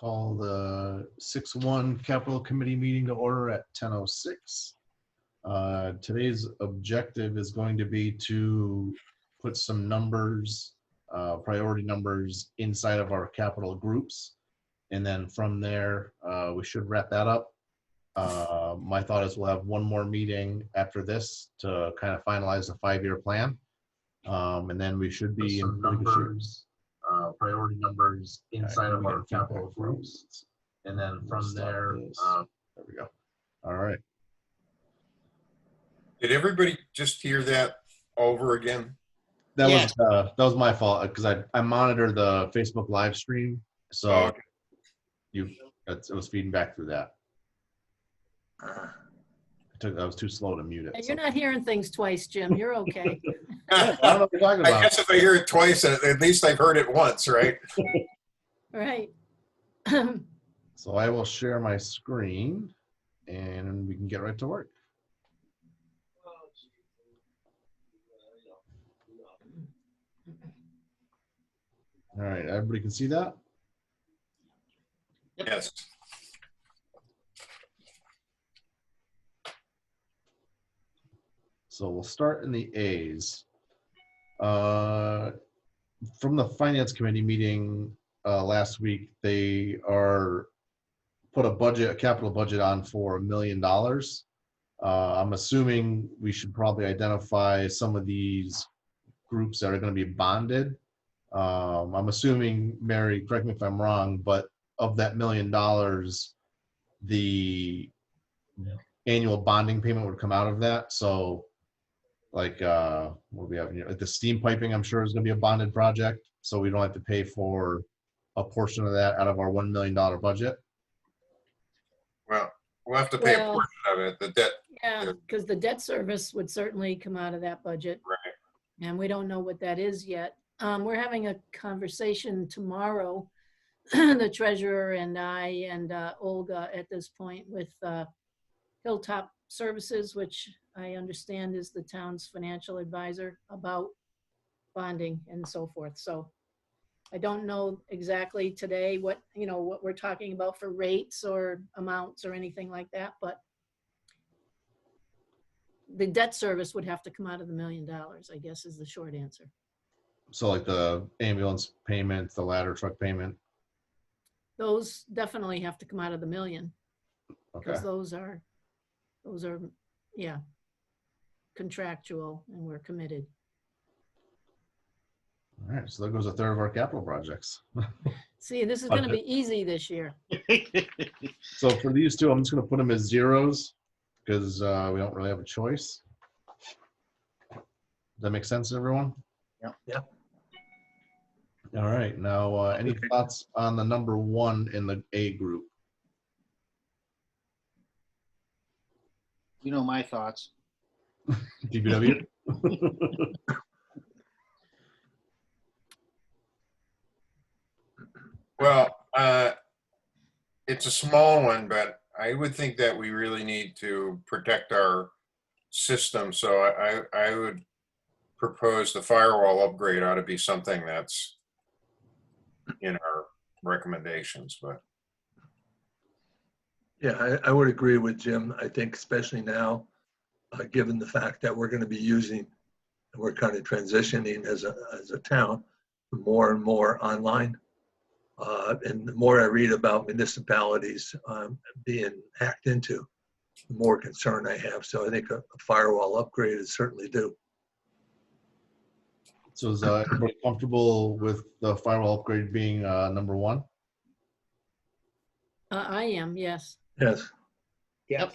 Call the 6-1 Capital Committee meeting to order at 10:06. Today's objective is going to be to put some numbers, priority numbers inside of our capital groups. And then from there, we should wrap that up. My thought is we'll have one more meeting after this to kind of finalize the 5-year plan. And then we should be in numbers, priority numbers inside of our capital groups. And then from there, there we go. All right. Did everybody just hear that over again? That was my fault because I monitor the Facebook live stream, so okay. It was feeding back through that. I was too slow to mute it. You're not hearing things twice, Jim. You're okay. I don't know what you're talking about. I guess if I hear it twice, at least I've heard it once, right? Right. So I will share my screen and we can get right to work. All right, everybody can see that? Yes. So we'll start in the A's. From the Finance Committee meeting last week, they put a capital budget on for $1 million. I'm assuming we should probably identify some of these groups that are going to be bonded. I'm assuming, Mary, correct me if I'm wrong, but of that $1 million, the annual bonding payment would come out of that. So like what do we have here? Like the steam piping, I'm sure is going to be a bonded project. So we don't have to pay for a portion of that out of our $1 million budget. Well, we'll have to pay a portion of it. The debt. Yeah, because the debt service would certainly come out of that budget. Right. And we don't know what that is yet. We're having a conversation tomorrow, the treasurer and I and Olga at this point with Hilltop Services, which I understand is the town's financial advisor, about bonding and so forth. So I don't know exactly today what we're talking about for rates or amounts or anything like that, but the debt service would have to come out of the $1 million, I guess, is the short answer. So like the ambulance payment, the ladder truck payment. Those definitely have to come out of the $1 million. Okay. Because those are, yeah, contractual and we're committed. All right, so there goes a third of our capital projects. See, this is going to be easy this year. So for these two, I'm just going to put them as zeros because we don't really have a choice. Does that make sense to everyone? Yep. All right, now any thoughts on the number 1 in the A group? You know my thoughts. DPW? Well, it's a small one, but I would think that we really need to protect our system. So I would propose the firewall upgrade ought to be something that's in our recommendations. But yeah, I would agree with Jim. I think especially now, given the fact that we're going to be using, we're kind of transitioning as a town more and more online. And the more I read about municipalities being hacked into, the more concern I have. So I think a firewall upgrade is certainly due. So is everybody comfortable with the firewall upgrade being number 1? I am, yes. Yes. Yep.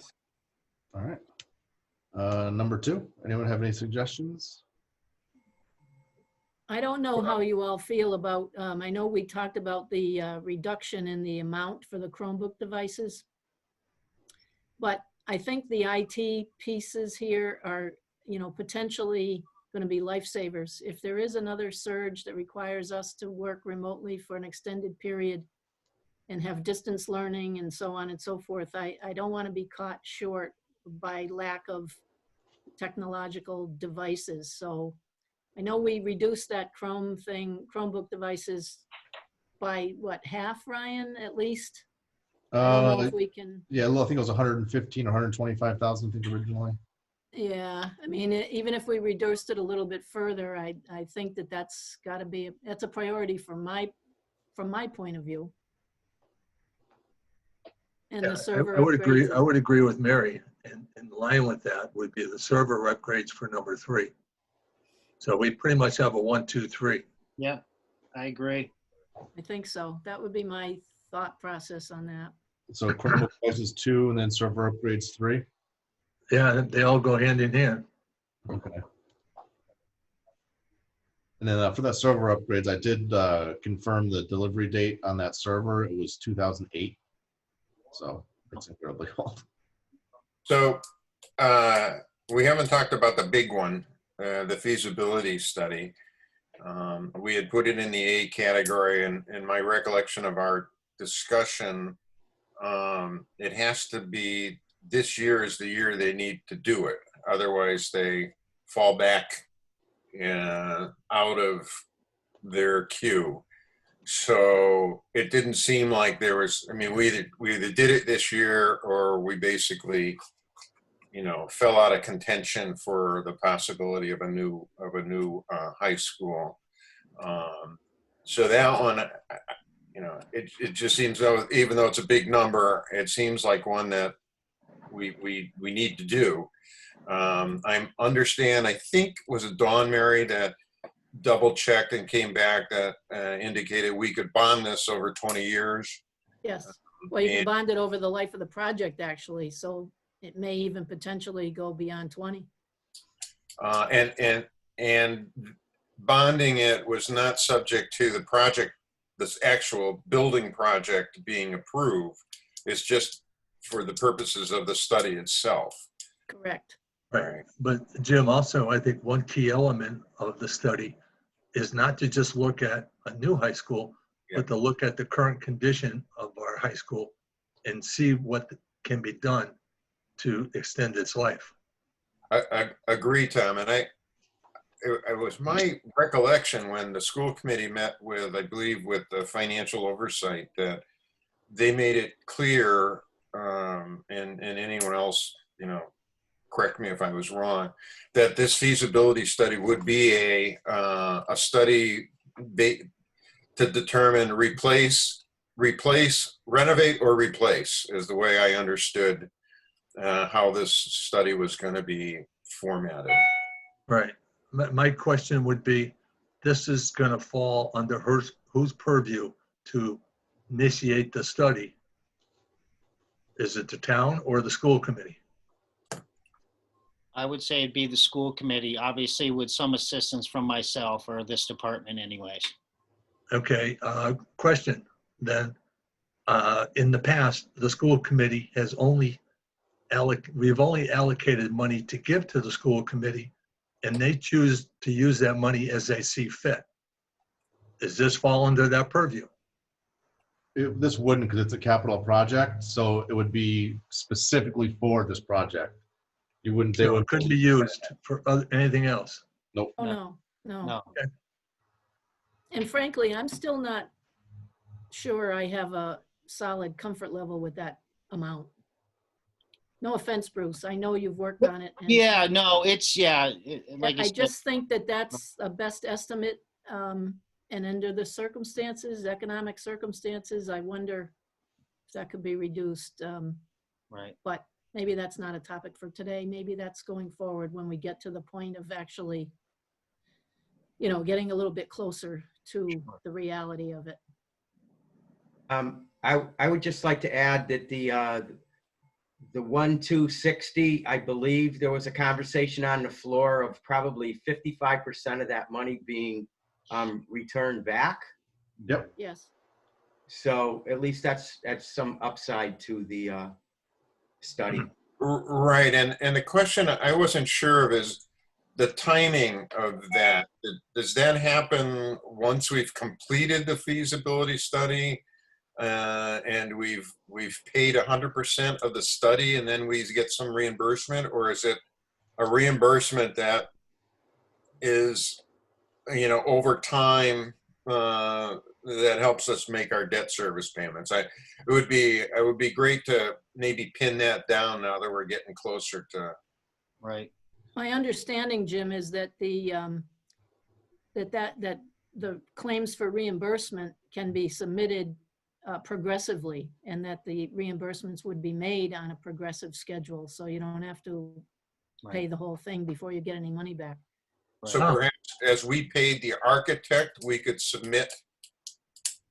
All right. Number 2, anyone have any suggestions? I don't know how you all feel about, I know we talked about the reduction in the amount for the Chromebook devices, but I think the IT pieces here are, potentially going to be lifesavers. If there is another surge that requires us to work remotely for an extended period and have distance learning and so on and so forth, I don't want to be caught short by lack of technological devices. So I know we reduced that Chromebook devices by what, half, Ryan, at least? I don't know if we can, Yeah, well, I think it was 115 or 125,000, I think originally. yeah, I mean, even if we reduced it a little bit further, I think that that's gotta be, that's a priority from my point of view. And Yeah, the server I would agree. upgrades. I would agree with Mary. And in line with that would be the server upgrades for number 3. So we pretty much have a 1, 2, 3. Yeah, I agree. I think so. That would be my thought process on that. So Chromebook devices 2 and then server upgrades 3. Yeah, they all go hand in hand. Okay. And then for that server upgrades, I did confirm the delivery date on that server. It was 2008. So it's incredibly old. So we haven't talked about the big one, the feasibility study. We had put it in the A category, and in my recollection of our discussion, it has to be, this year is the year they need to do it. Otherwise, they fall back out of their queue. So it didn't seem like there was, I mean, we either did it this year or we basically, fell out of contention for the possibility of a new high school. So that one, it just seems though, even though it's a big number, it seems like one that we need to do. I understand, I think, was it Dawn, Mary, that double checked and came back that indicated we could bond this over 20 years. Yes. Well, you can And- bond it over the life of the project, actually, so it may even potentially go beyond 20. And bonding it was not subject to the project, this actual building project being approved. It's just for the purposes of the study itself. Correct. Right. But Jim, also, I think one key element of the study is not to just look at a new high school, but to look at the current condition of our high school and see what can be done to extend its life. I agree, Tom, and it was my recollection when the school committee met with, I believe, with the financial oversight, that they made it clear, and anyone else, correct me if I was wrong, that this feasibility study would be a study to determine replace, renovate, or replace, is the way I understood how this study was going to be formatted. Right. My question would be, this is going to fall under whose purview to initiate the study? Is it the town or the school committee? I would say it'd be the school committee, obviously with some assistance from myself or this department anyways. Okay, question then. In the past, the school committee has we've only allocated money to give to the school committee, and they choose to use that money as they see fit. Does this fall under that purview? This wouldn't, because it's a capital project, so it would be specifically for this project. You wouldn't. They So would. it couldn't be used for anything else? Nope. Oh, No. no. No, And frankly, I'm still not sure I have a solid comfort level with that amount. No offense, Bruce. I know you've worked on it. and yeah, no, it's, like you I said, just think that that's a best estimate. And under the circumstances, economic circumstances, I wonder if that could be reduced. right. But maybe that's not a topic for today. Maybe that's going forward when we get to the point of actually, getting a little bit closer to the reality of it. I would just like to add that the 1,260, I believe there was a conversation on the floor of probably 55% of that money being returned back. Yep. Yes. So at least that's some upside to the study. Right, and the question I wasn't sure of is the timing of that. Does that happen once we've completed the feasibility study and we've paid 100% of the study and then we get some reimbursement, or is it a reimbursement that is, over time, that helps us make our debt service payments. It would be great to maybe pin that down now that we're getting closer to. Right. My understanding, Jim, is that that the claims for reimbursement can be submitted progressively, and that the reimbursements would be made on a progressive schedule, so you don't have to pay Right. the whole thing before you get any money back. So Right. perhaps as we paid the architect, we could submit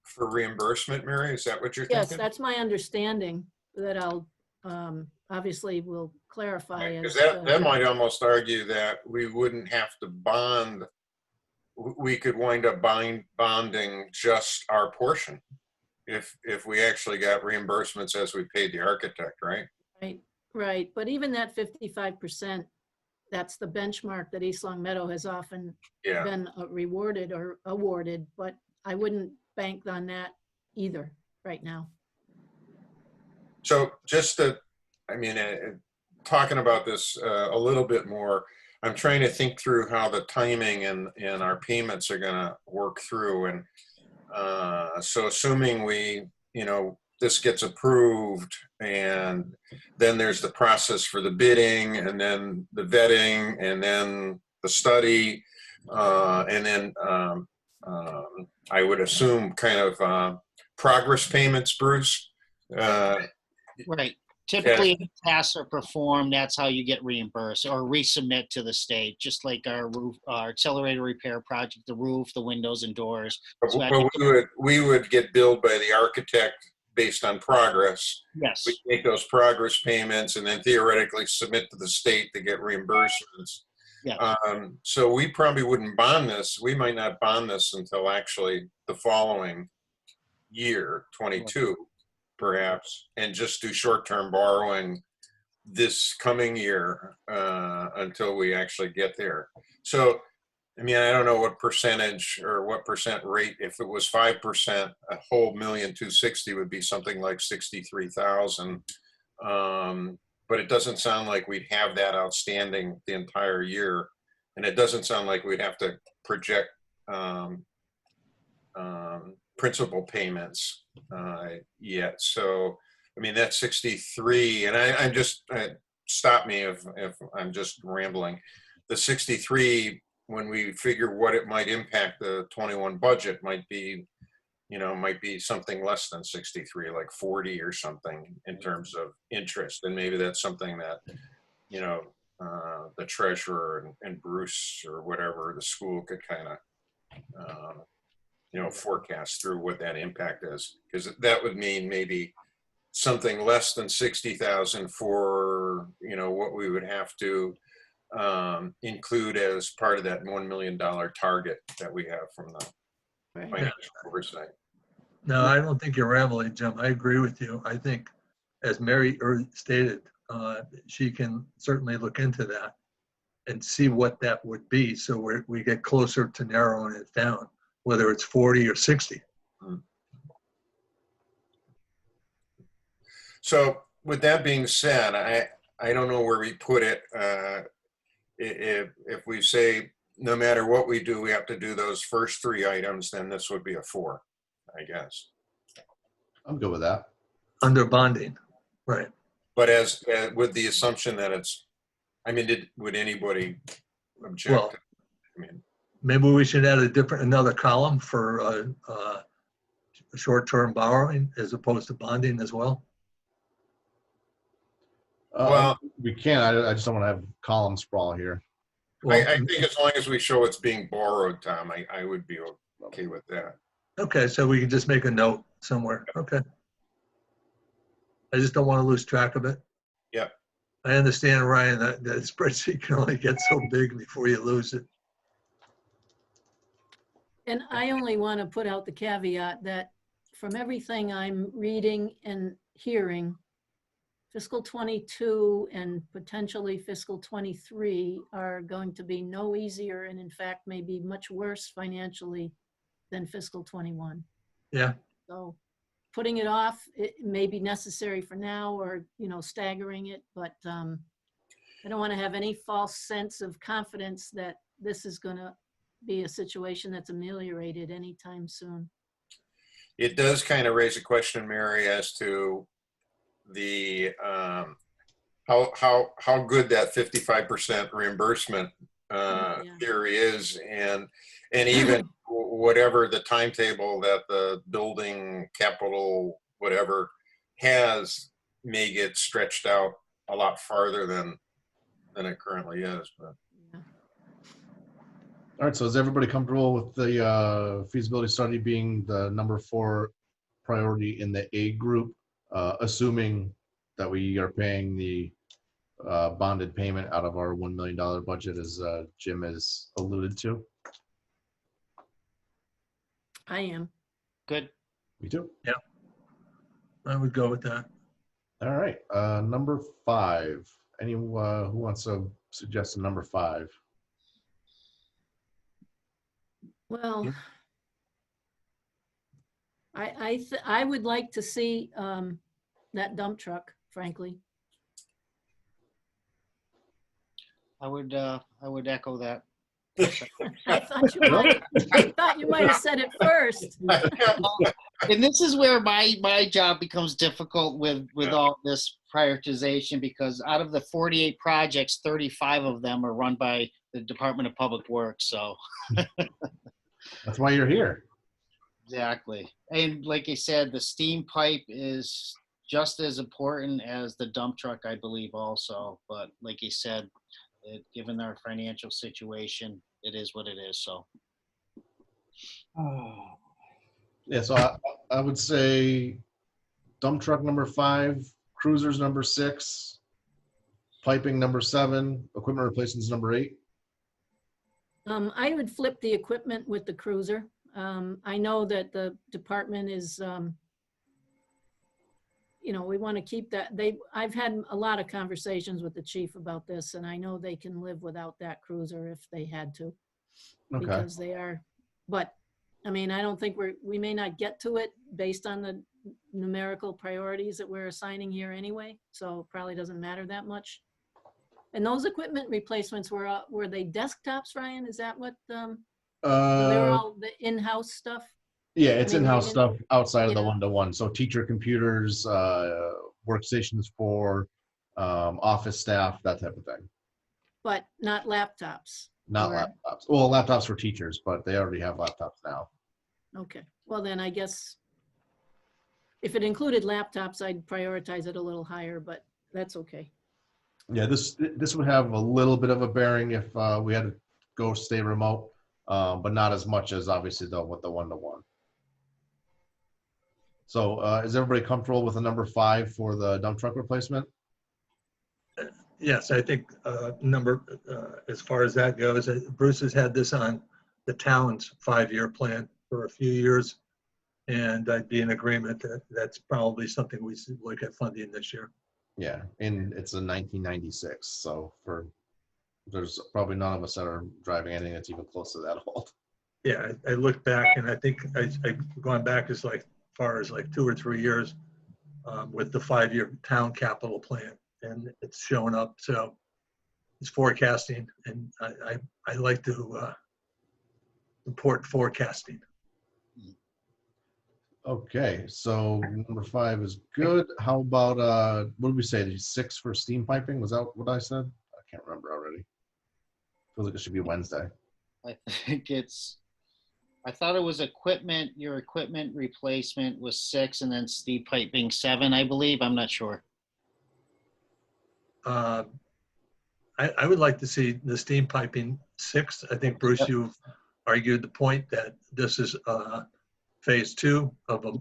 for reimbursement, Mary? Is that what you're Yes, thinking? that's my understanding, that I'll, obviously will clarify as. Because that might almost argue that we wouldn't have to bond. We could wind up bonding just our portion if we actually got reimbursements as we paid the architect, right? Right, right, but even that 55%, that's the benchmark that East Long Meadow has often Yeah. been rewarded or awarded, but I wouldn't bank on that either right now. So just to, I mean, talking about this a little bit more, I'm trying to think through how the timing and our payments are going to work through. And so assuming this gets approved, and then there's the process for the bidding, and then the vetting, and then the study, and then I would assume kind of progress payments, Bruce. Right. Typically, if tasks are performed, that's how you get reimbursed or resubmit to the state, just like our roof, our accelerator repair project, the roof, the windows and doors. So I think- But we would get billed by the architect based on progress. Yes, We make those progress payments and then theoretically submit to the state to get reimbursements. yes, So we probably wouldn't bond this. We might not bond this until actually the following year, 22, perhaps, and just do short-term borrowing this coming year until we actually get there. So, I mean, I don't know what percentage or what percent rate. If it was 5%, a whole $1,260,000 would be something like 63,000. But it doesn't sound like we'd have that outstanding the entire year, and it doesn't sound like we'd have to project principal payments yet. So, I mean, that's 63, and I'm just stop me if I'm just rambling. The 63, when we figure what it might impact the 21 budget, might be something less than 63, like 40 or something in terms of interest. And maybe that's something that, the treasurer and Bruce or whatever, the school could kind of, forecast through what that impact is. Because that would mean maybe something less than 60,000 for, what we would have to include as part of that $1 million target that we have from the Right. financial oversight. No, I don't think you're rambling, Jim. I agree with you. I think, as Mary stated, she can certainly look into that and see what that would be. So we get closer to narrowing it down, whether it's 40 or 60. So with that being said, I don't know where we put it. If we say no matter what we do, we have to do those first 3 items, then this would be a 4, I guess. I'm good with that. Under bonding, right. But as with the assumption that it's, I mean, would anybody object? Well, I mean, maybe we should add another column for short-term borrowing as opposed to bonding as well. Well- We can. I just don't want to have column sprawl here. Well, I think as long as we show it's being borrowed, Tom, I would be okay with that. okay, so we can just make a note somewhere. Okay. I just don't want to lose track of it. Yep. I understand, Ryan, that spreadsheet can only get so big before you lose it. And I only want to put out the caveat that from everything I'm reading and hearing, fiscal 22 and potentially fiscal 23 are going to be no easier, and in fact may be much worse financially than fiscal 21. Yeah. So putting it off, it may be necessary for now, or, staggering it, but I don't want to have any false sense of confidence that this is going to be a situation that's ameliorated anytime soon. it does kind of raise a question, Mary, as to the how good that 55% reimbursement Yeah. theory is, and even whatever the timetable that the building capital whatever has may get stretched out a lot farther than it currently is. But Yeah. All right, so is everybody comfortable with the feasibility study being the number 4 priority in the A group, assuming that we are paying the bonded payment out of our $1 million budget, as Jim has alluded to? I am. Good. Me too. I would go with that. All right, number 5. Anyone who wants to suggest a number 5? Well, I would like to see that dump truck, frankly. I would echo that. I thought you might have said it first. And this is where my job becomes difficult with all this prioritization, because out of the 48 projects, 35 of them are run by the Department of Public Works. So That's why you're here. exactly. And like I said, the steam pipe is just as important as the dump truck, I believe, also. But like you said, given our financial situation, it is what it is. So Yeah, so I would say dump truck number 5, cruisers number 6, piping number 7, equipment replacements number 8. I would flip the equipment with the cruiser. I know that the department is, we want to keep that. I've had a lot of conversations with the chief about this, and I know they can live without that cruiser if they had to. Okay. Because they are, but I mean, I don't think we may not get to it based on the numerical priorities that we're assigning here anyway. So it probably doesn't matter that much. And those equipment replacements were they desktops, Ryan? Is that what, they were all the in-house stuff? Yeah, it's I mean, in-house stuff outside of the yeah. one-to-one. So teacher computers, workstations for office staff, that type of thing. But not laptops. Not Or- laptops. Well, laptops for teachers, but they already have laptops now. Okay, well then I guess if it included laptops, I'd prioritize it a little higher, but that's okay. Yeah, this would have a little bit of a bearing if we had to go stay remote, but not as much as obviously with the one-to-one. So is everybody comfortable with the number 5 for the dump truck replacement? Yes, I think as far as that goes, Bruce has had this on the town's 5-year plan for a few years. And I'd be in agreement that that's probably something we should look at funding this year. Yeah, and it's a 1996, so there's probably none of us that are driving anything that's even close to that old. Yeah, I look back and I think I've gone back as far as 2 or 3 years with the 5-year town capital plan, and it's showing up. So it's forecasting, and I like to support forecasting. Okay, so number 5 is good. How about what did we say? 6 for steam piping? Was that what I said? I can't remember already. Feels like it should be Wednesday. I think I thought it was equipment. Your equipment replacement was 6, and then steam piping 7, I believe. I'm not sure. I would like to see the steam piping 6. I think, Bruce, you've argued the point that this is phase 2 of an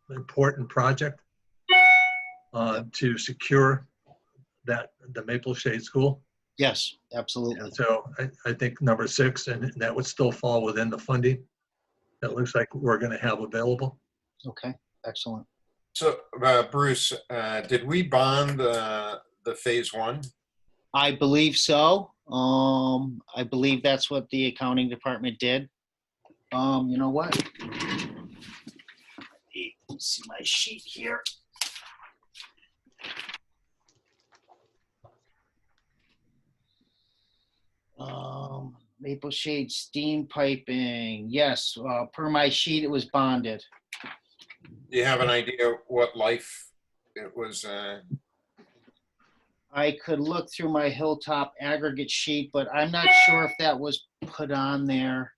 important project to secure the Maple Shade School. Yes, absolutely. So I think number 6, and that would still fall within the funding that looks like we're going to have available. Okay, excellent. So, Bruce, did we bond the phase 1? I believe so. I believe that's what the accounting department did. You know what? Let's see my sheet here. Maple Shade steam piping. Yes, per my sheet, it was bonded. Do you have an idea what life it was? I could look through my Hilltop aggregate sheet, but I'm not sure if that was put on there.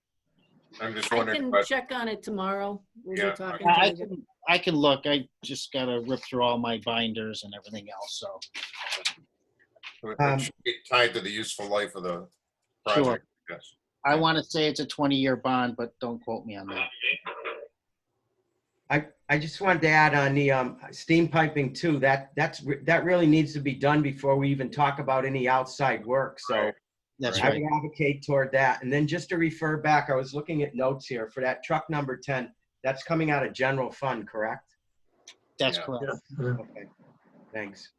I'm just I wondering can what, check on it tomorrow. We'll Yeah, be talking I to you. I can look. I just gotta rip through all my binders and everything else, so. it should be tied to the useful life of the Sure. project, yes. I want to say it's a 20-year bond, but don't quote me on that. I just wanted to add on the steam piping too, that really needs to be done before we even talk about any outside work. So Right. That's I right. would advocate toward that. And then just to refer back, I was looking at notes here for that truck number 10, that's coming out of general fund, correct? That's Yeah. correct. Yeah. Okay, thanks.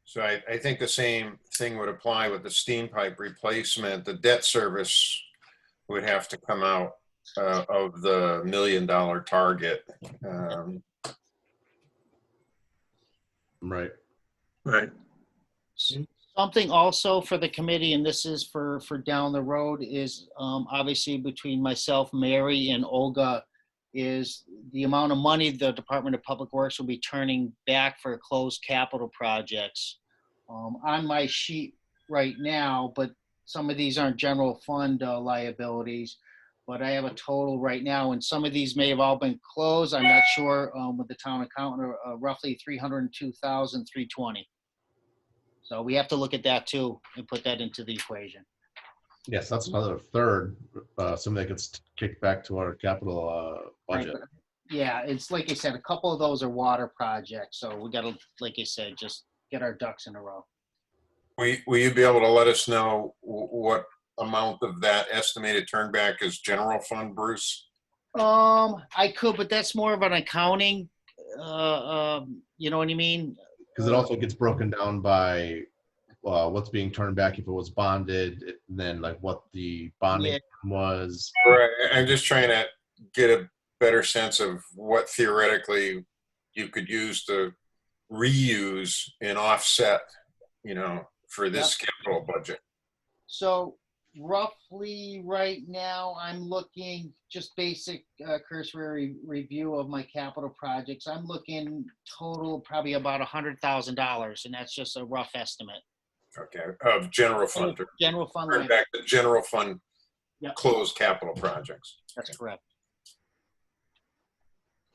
So I think the same thing would apply with the steam pipe replacement. The debt service would have to come out of the $1 million target. Right. Right. Something also for the committee, and this is for down the road, is obviously between myself, Mary, and Olga, is the amount of money the Department of Public Works will be turning back for closed capital projects. On my sheet right now, but some of these aren't general fund liabilities, but I have a total right now, and some of these may have all been closed. I'm not sure with the town accountant, roughly $302,320. So we have to look at that too and put that into the equation. Yes, that's another third, something that gets kicked back to our capital Right, budget. but yeah, it's like I said, a couple of those are water projects, so we gotta, like I said, just get our ducks in a row. Will you be able to let us know what amount of that estimated turn back is general fund, Bruce? I could, but that's more of an accounting, you know what I mean? Because it also gets broken down by what's being turned back if it was bonded, and then like what the bonding Yeah. was. Right, I'm just trying to get a better sense of what theoretically you could use to reuse and offset, for this capital budget. So roughly right now, I'm looking just basic cursory review of my capital projects. I'm looking total probably about $100,000, and that's just a rough estimate. Okay, of general fund, General fund. turn back the general fund Yep. closed capital projects. That's correct.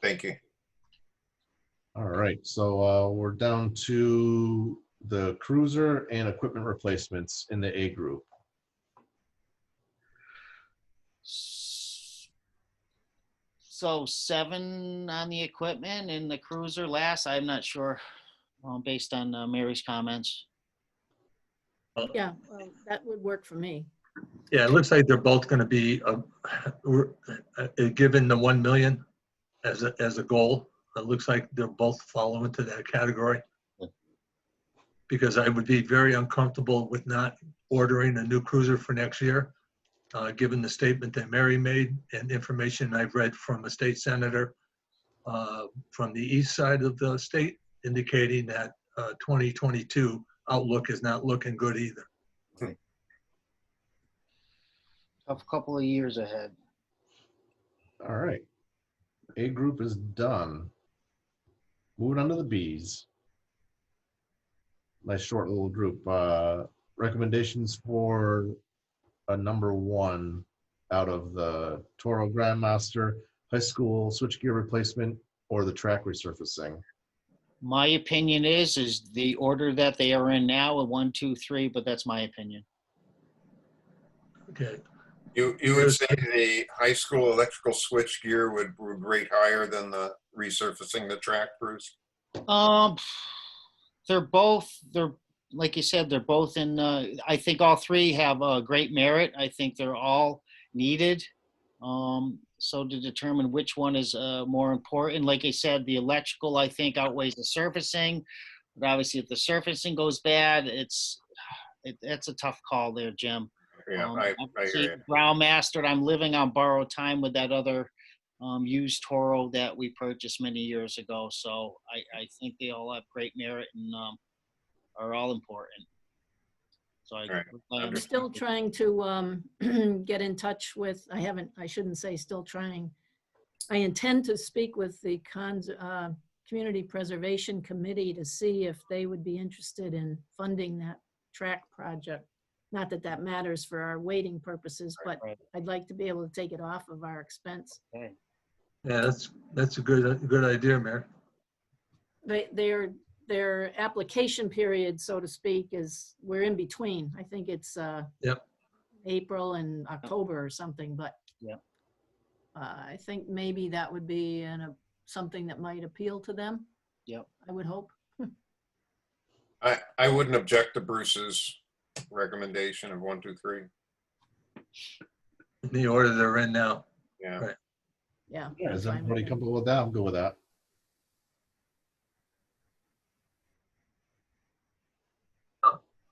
Thank you. All right, so we're down to the cruiser and equipment replacements in the A group. So 7 on the equipment and the cruiser last. I'm not sure, based on Mary's comments. Yeah, well, that would work for me. Yeah, it looks like they're both going to be, given the 1 million as a goal, it looks like they're both fall into that category. Because I would be very uncomfortable with not ordering a new cruiser for next year, given the statement that Mary made and information I've read from a state senator from the east side of the state indicating that 2022 outlook is not looking good either. Tough couple of years ahead. All right, A group is done. Moving on to the Bs. Nice short little group. Recommendations for a number 1 out of the Toro Grandmaster, high school switchgear replacement, or the track resurfacing. My opinion is the order that they are in now, a 1, 2, 3, but that's my opinion. Okay. You would say the high school electrical switch gear would rate higher than the resurfacing the track, Bruce? They're like you said, they're both in, I think all 3 have great merit. I think they're all needed. So to determine which one is more important, like I said, the electrical, I think, outweighs the surfacing. But obviously, if the surfacing goes bad, it's a tough call there, Jim. Yeah, I agree. Brown Mastered, I'm living on borrowed time with that other used Toro that we purchased many years ago. So I think they all have great merit and are all important. So I, Right. I'm still trying to get in touch with, I shouldn't say still trying. I intend to speak with the Community Preservation Committee to see if they would be interested in funding that track project. Not that that matters for our waiting purposes, but Right. I'd like to be able to take it off of our expense. Okay. Yeah, that's a good idea, Mayor. Their application period, so to speak, we're in between. I think it's Yep. April and October or something, but Yep. I think maybe that would be something that might appeal to them. Yep. I would hope. I wouldn't object to Bruce's recommendation of 1, 2, 3. In the order they're in now. Yeah. Right. Yeah. Yeah, I'm is fine with everybody that. comfortable with that? I'm good with that.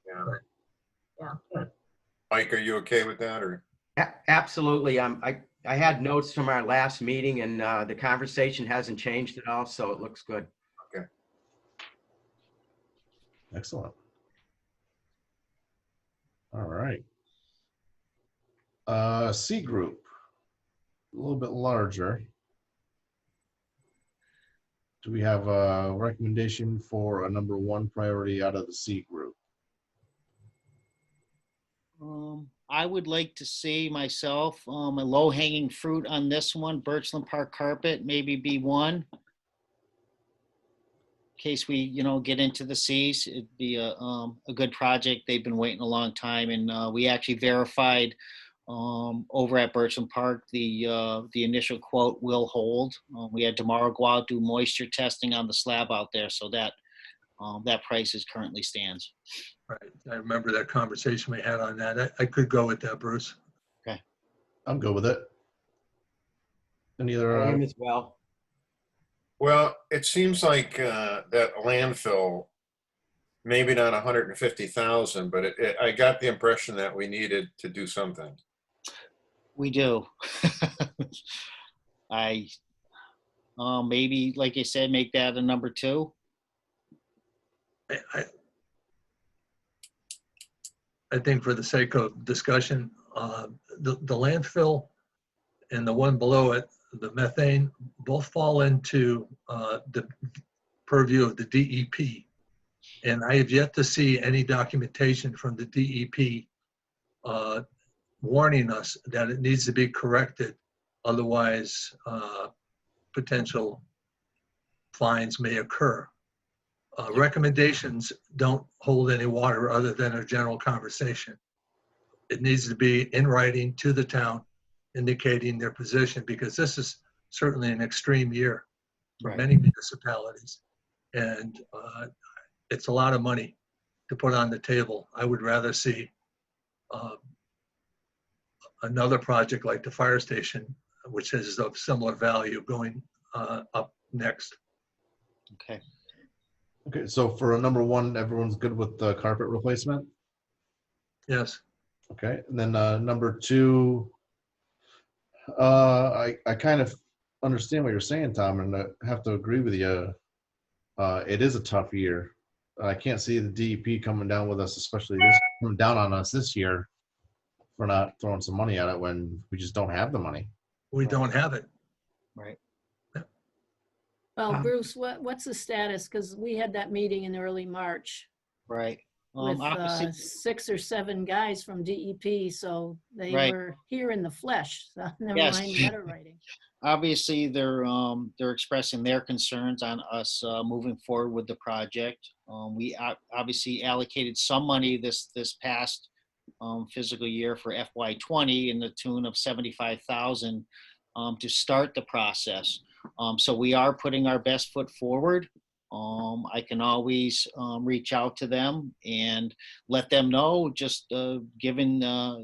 Yeah. Right. Yeah. Mike, are you okay with that, or? Absolutely. I had notes from our last meeting, and the conversation hasn't changed at all, so it looks good. Excellent. All right. C group, a little bit larger. Do we have a recommendation for a number 1 priority out of the C group? I would like to see myself a low hanging fruit on this one, Birchland Park carpet, maybe be one. In case we, get into the Cs, it'd be a good project. They've been waiting a long time, and we actually verified over at Birchland Park the initial quote will hold. We had tomorrow go out, do moisture testing on the slab out there, so that price is currently stands. Right. I remember that conversation we had on that. I could go with that, Bruce. I'm good with it. Any I other? am as well. Well, it seems like that landfill, maybe not 150,000, but I got the impression that we needed to do something. We do. I maybe, like I said, make that a number 2. I think for the sake of discussion, the landfill and the one below it, the methane, both fall into the purview of the DEP. And I have yet to see any documentation from the DEP warning us that it needs to be corrected. Otherwise, potential fines may occur. Recommendations don't hold any water other than a general conversation. It needs to be in writing to the town indicating their position, because this is certainly an extreme year for Right. many municipalities. And it's a lot of money to put on the table. I would rather see another project like the fire station, which is of similar value, going up next. Okay. Okay, so for a number 1, everyone's good with the carpet replacement? Yes. Okay, and then number 2, I kind of understand what you're saying, Tom, and I have to agree with you. It is a tough year. I can't see the DEP coming down with us, coming down on us this year for not throwing some money at it when we just don't have the money. We don't have it. Right. Well, Bruce, what's the status? Because we had that meeting in early March Right. with Obviously, 6 or 7 guys from DEP, so they Right. were here in the flesh. So never Yes. mind letter writing. obviously they're expressing their concerns on us moving forward with the project. We obviously allocated some money this past fiscal year for FY20 in the tune of 75,000 to start the process. So we are putting our best foot forward. I can always reach out to them and let them know, just given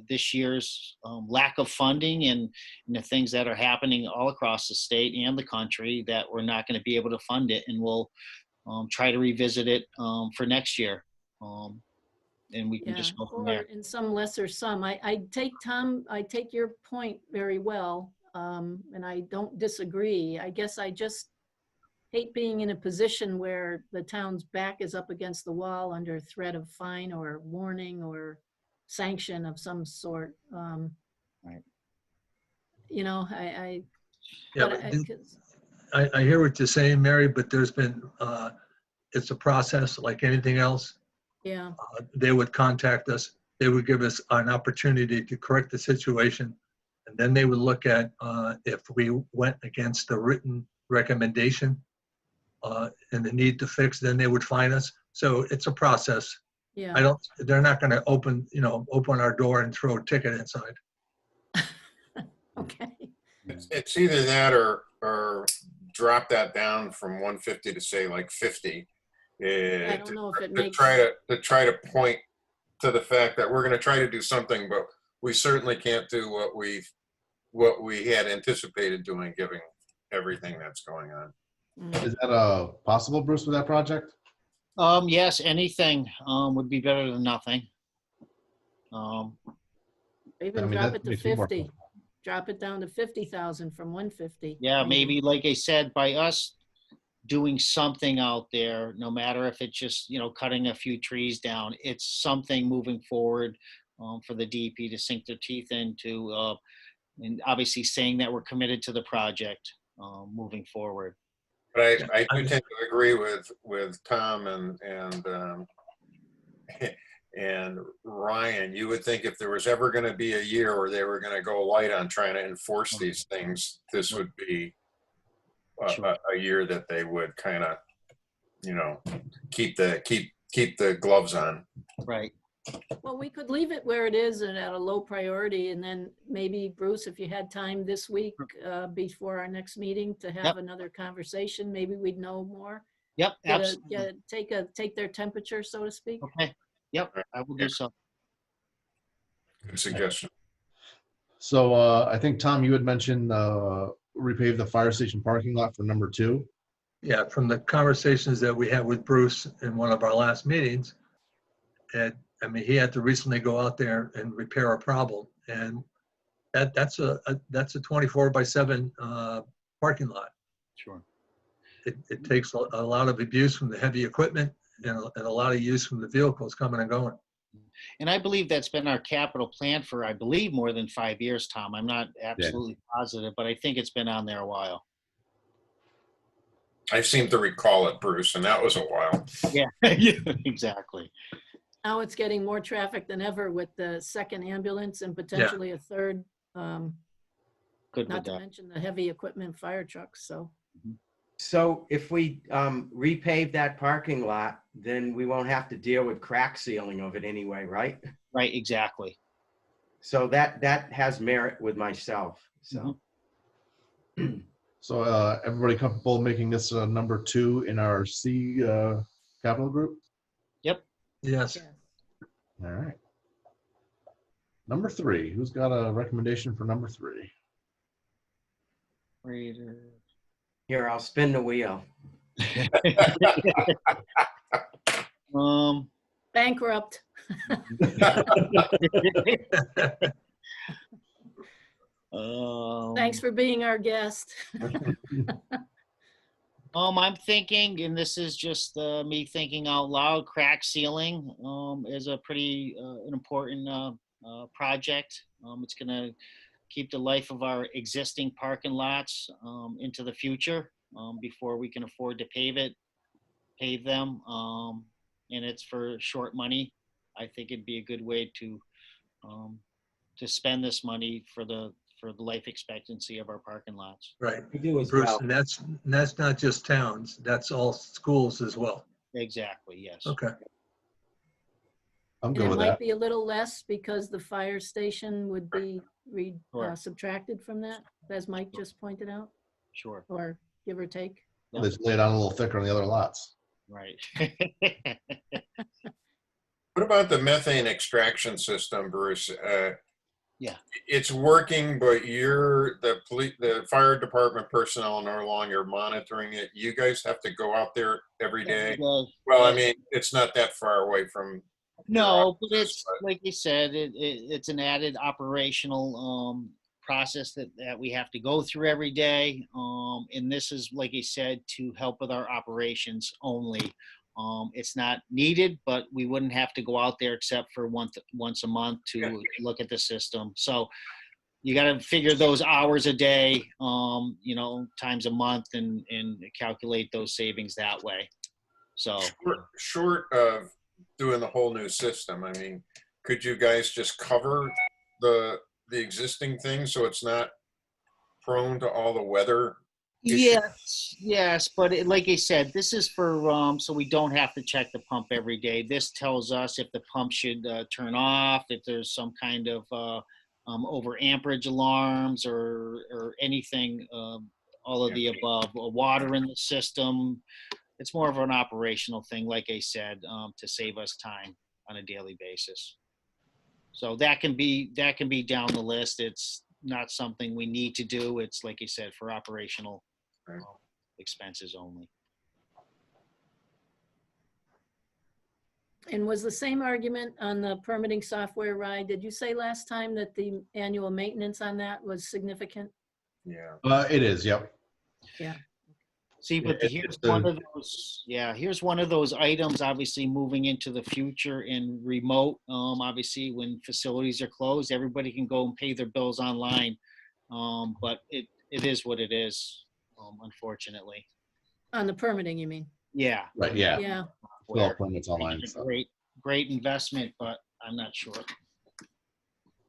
this year's lack of funding and the things that are happening all across the state and the country, that we're not going to be able to fund it, and we'll try to revisit it for next year. And we can just go from or there. in some lesser sum. I take your point very well, and I don't disagree. I guess I just hate being in a position where the town's back is up against the wall under threat of fine or warning or sanction of some sort. Right. You know, Yeah, but but I hear what you're saying, Mary, but there's been, it's a process like anything else. yeah, They would contact us. They would give us an opportunity to correct the situation. And then they would look at if we went against the written recommendation and the need to fix, then they would fine us. So it's a process. yeah. They're not going to open our door and throw a ticket inside. Okay. It's either that or drop that down from 150 to say like 50. I don't know if it To makes, try to point to the fact that we're going to try to do something, but we certainly can't do what we had anticipated doing, given everything that's going on. Is that possible, Bruce, with that project? Yes, anything would be better than nothing. even I mean, drop that it to makes me more 50. Drop it down to 50,000 from 150. Yeah, maybe, like I said, by us doing something out there, no matter if it's just, cutting a few trees down, it's something moving forward for the DP to sink their teeth into, and obviously saying that we're committed to the project moving forward. But I do tend to agree with Tom and Ryan. You would think if there was ever going to be a year where they were going to go light on trying to enforce these things, this would be a year that they would kind of, keep the gloves on. Right. Well, we could leave it where it is and at a low priority, and then maybe, Bruce, if you had time this week before our next meeting to have another conversation, maybe we'd know more. Yep, absolutely. Take their temperature, so to speak. Okay. Yep, I will do so. Good suggestion. So I think, Tom, you had mentioned repave the fire station parking lot for number 2. Yeah, from the conversations that we had with Bruce in one of our last meetings, and I mean, he had to recently go out there and repair a problem, and that's a 24/7 parking lot. Sure. It takes a lot of abuse from the heavy equipment and a lot of use from the vehicles coming and going. And I believe that's been our capital plan for, I believe, more than 5 years, Tom. I'm not absolutely positive, but I think it's been on there a while. I seem to recall it, Bruce, and that was a while. Yeah, yeah, exactly. Now it's getting more traffic than ever with the second ambulance and potentially a third, Good not with to that. mention the heavy equipment fire trucks, so. So if we repave that parking lot, then we won't have to deal with crack sealing of it anyway, right? Right, exactly. So that has merit with myself, so. So everybody comfortable making this number 2 in our C capital group? Yes. All right. Number 3. Who's got a recommendation for number 3? Here, I'll spin the wheel. Bankrupt. Thanks for being our guest. I'm thinking, and this is just me thinking out loud, crack sealing is a pretty an important project. It's going to keep the life of our existing parking lots into the future before we can afford to pave them. And it's for short money. I think it'd be a good way to spend this money for the life expectancy of our parking lots. Right. We do as Bruce, well. and that's not just towns, that's all schools as well. Exactly, yes. Okay. I'm And good it with might that. be a little less because the fire station would be Sure. subtracted from that, as Mike just pointed out, Sure, or give or take. They just lay it on a little thicker on the other lots. right. What about the methane extraction system, Bruce? Yeah. It's working, but the fire department personnel no longer monitoring it. You guys have to go out there every day. Well, I mean, it's not that far away from. No, but it's like you said, it's an added operational process that we have to go through every day. And this is, like I said, to help with our operations only. It's not needed, but we wouldn't have to go out there except for once a month to look at the system. So you got to figure those hours a day, times a month and calculate those savings that way. So Short of doing the whole new system, I mean, could you guys just cover the existing thing so it's not prone to all the weather issues? yes, but like I said, this is for so we don't have to check the pump every day. This tells us if the pump should turn off, if there's some kind of over amperage alarms or anything, all of the above, water in the system. It's more of an operational thing, like I said, to save us time on a daily basis. So that can be down the list. It's not something we need to do. It's, like I said, for operational expenses only. And was the same argument on the permitting software ride? Did you say last time that the annual maintenance on that was significant? Yeah. It is, yep. Yeah. See, but here's one of those. Yeah, here's one of those items. Obviously, moving into the future and remote. Obviously, when facilities are closed, everybody can go and pay their bills online. But it is what it is. Unfortunately. On the permitting, you mean? Yeah. Right, yeah. Yeah. Fill out permits online and It's a stuff. great investment, but I'm not sure.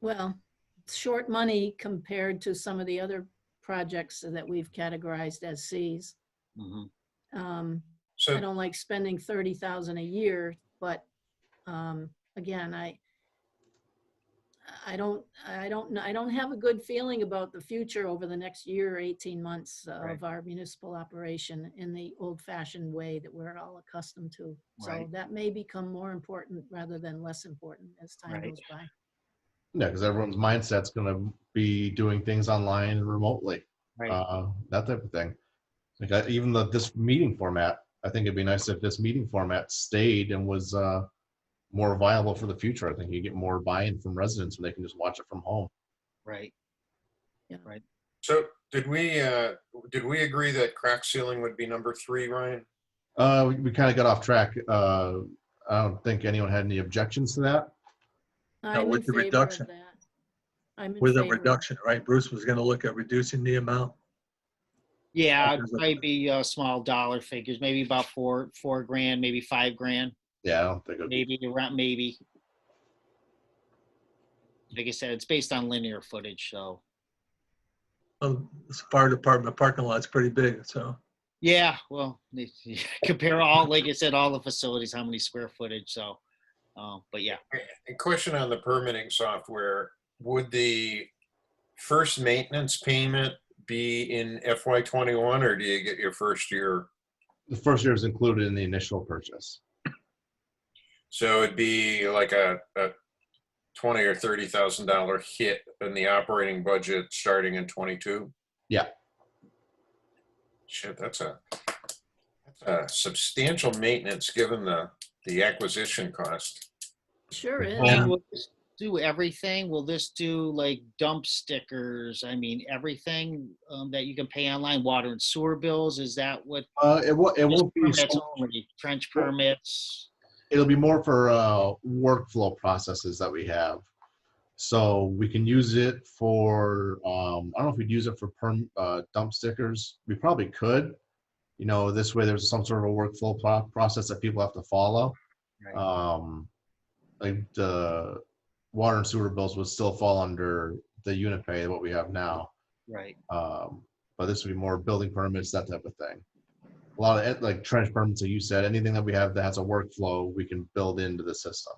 Well, it's short money compared to some of the other projects that we've categorized as Cs. Mhm. I So don't like spending 30,000 a year, but again, I don't have a good feeling about the future over the next year or 18 months Right. of our municipal operation in the old-fashioned way that we're all accustomed to. So Right. that may become more important rather than less important as time Right. goes by. Yeah, because everyone's mindset's gonna be doing things online and remotely, Right. that type of thing. Like even this meeting format, I think it'd be nice if this meeting format stayed and was more viable for the future. I think you get more buy-in from residents when they can just watch it from home. Right. so did we agree that crack sealing would be number 3, Ryan? We kind of got off track. I don't think anyone had any objections to that. I'm with in the favor reduction. of that. I'm in With a favor. reduction, right? Bruce was going to look at reducing the amount. Yeah, Because of- maybe small dollar figures, maybe about four grand, maybe $5,000, Yeah, I don't think it'd be. maybe around, maybe. Like I said, it's based on linear footage, so. This fire department parking lot's pretty big, so. Yeah, well, compare all, like I said, all the facilities, how many square footage, so, but yeah. A question on the permitting software: would the first maintenance payment be in FY21, or do you get your first year? The first year is included in the initial purchase. So it'd be like a $20,000 or $30,000 hit in the operating budget starting in 22. Yeah. Shit, that's a substantial maintenance given the acquisition cost. Sure is. And will this do everything? Will this do like dump stickers? I mean, everything that you can pay online, water and sewer bills? Is that what? It won't be. Permits only, trench permits. It'll be more for workflow processes that we have. So we can use it for, I don't know if we'd use it for dump stickers. We probably could. This way there's some sort of a workflow process that people have to follow. Right. Like the water and sewer bills would still fall under the UniPay, what we have now. Right. But this would be more building permits, that type of thing. A lot of like trench permits, like you said, anything that we have that has a workflow, we can build into the system.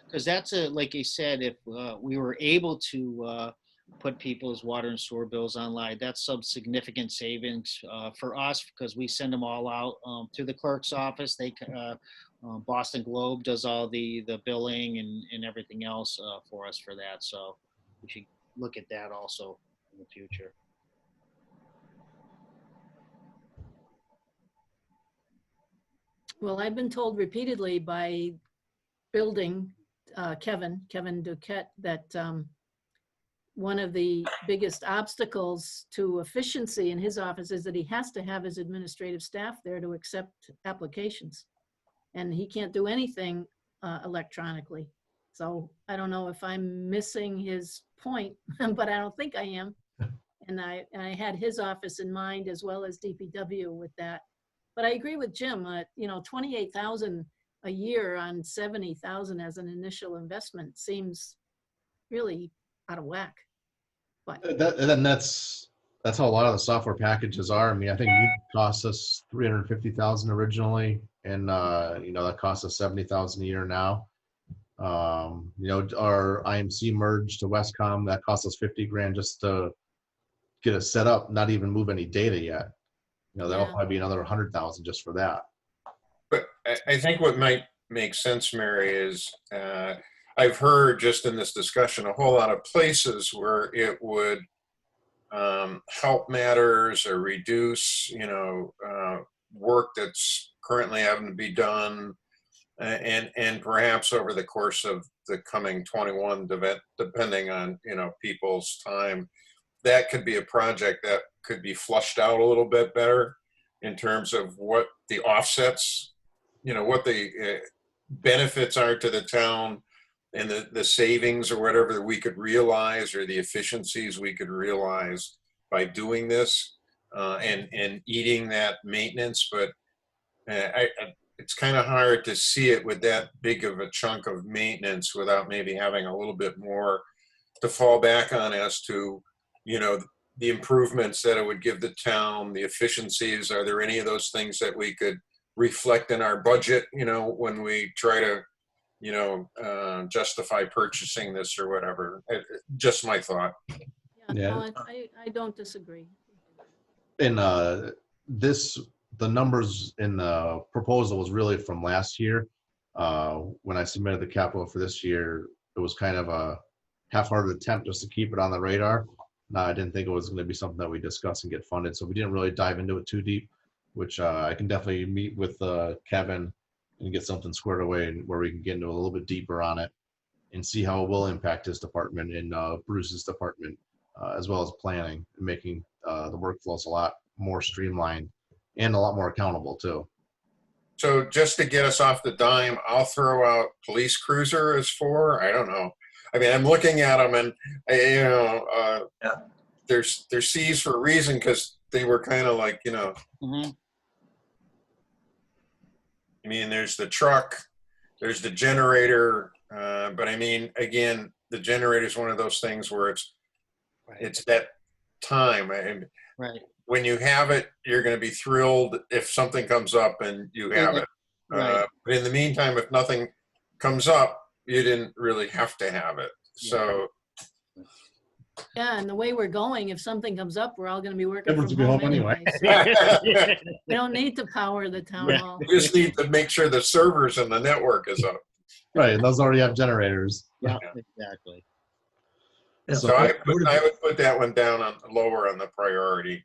Because that's like I said, if we were able to put people's water and sewer bills online, that's some significant savings for us because we send them all out to the clerk's office. They Boston Globe does all the billing and everything else for us for that. So we should look at that also in the future. Well, I've been told repeatedly by building Kevin Duquette that one of the biggest obstacles to efficiency in his office is that he has to have his administrative staff there to accept applications. And he can't do anything electronically. So I don't know if I'm missing his point, but I don't think I am. And I had his office in mind as well as DPW with that. But I agree with Jim, 28,000 a year on 70,000 as an initial investment seems really out of whack. But And that's how a lot of the software packages are. I mean, I think it cost us 350,000 originally, and that costs us 70,000 a year now. Our IMC merge to Westcom, that cost us 50 grand just to get it set up, not even move any data yet. That'll Yeah. probably be another 100,000 just for that. But I think what might make sense, Mary, is I've heard just in this discussion a whole lot of places where it would help matters or reduce, work that's currently having to be done, and perhaps over the course of the coming 21 event, depending on people's time, that could be a project that could be flushed out a little bit better in terms of what the offsets, what the benefits are to the town, and the savings or whatever that we could realize, or the efficiencies we could realize by doing this, and eating that maintenance. But it's kind of hard to see it with that big of a chunk of maintenance without maybe having a little bit more to fall back on as to, the improvements that it would give the town, the efficiencies. Are there any of those things that we could reflect in our budget, when we try to, justify purchasing this or whatever? Just my thought. Yeah. No, I don't disagree. And the numbers in the proposal was really from last year. When I submitted the capital for this year, it was kind of a half-hearted attempt just to keep it on the radar. I didn't think it was going to be something that we discuss and get funded, so we didn't really dive into it too deep, which I can definitely meet with Kevin and get something squared away where we can get into a little bit deeper on it and see how it will impact his department and Bruce's department, as well as planning and making the workflows a lot more streamlined and a lot more accountable too. So just to get us off the dime, I'll throw out police cruiser as 4. I don't know. I mean, I'm looking at them, and they're C's for a reason, because they were kind of like, Mhm. I mean, there's the truck, there's the generator, but I mean, again, the generator is one of those things where it's that time. And Right. when you have it, you're going to be thrilled if something comes up and you have it. Right. But in the meantime, if nothing comes up, you didn't really have to have it. So Yeah, and the way we're going, if something comes up, we're all going to be working Everyone's from gonna home be home anyway. anyway. So we don't need to power the town Right. hall. you just need to make sure the servers and the network is up. Right, and those already have generators. Yeah, exactly. Yeah, So I would would put that one down on lower on the priority.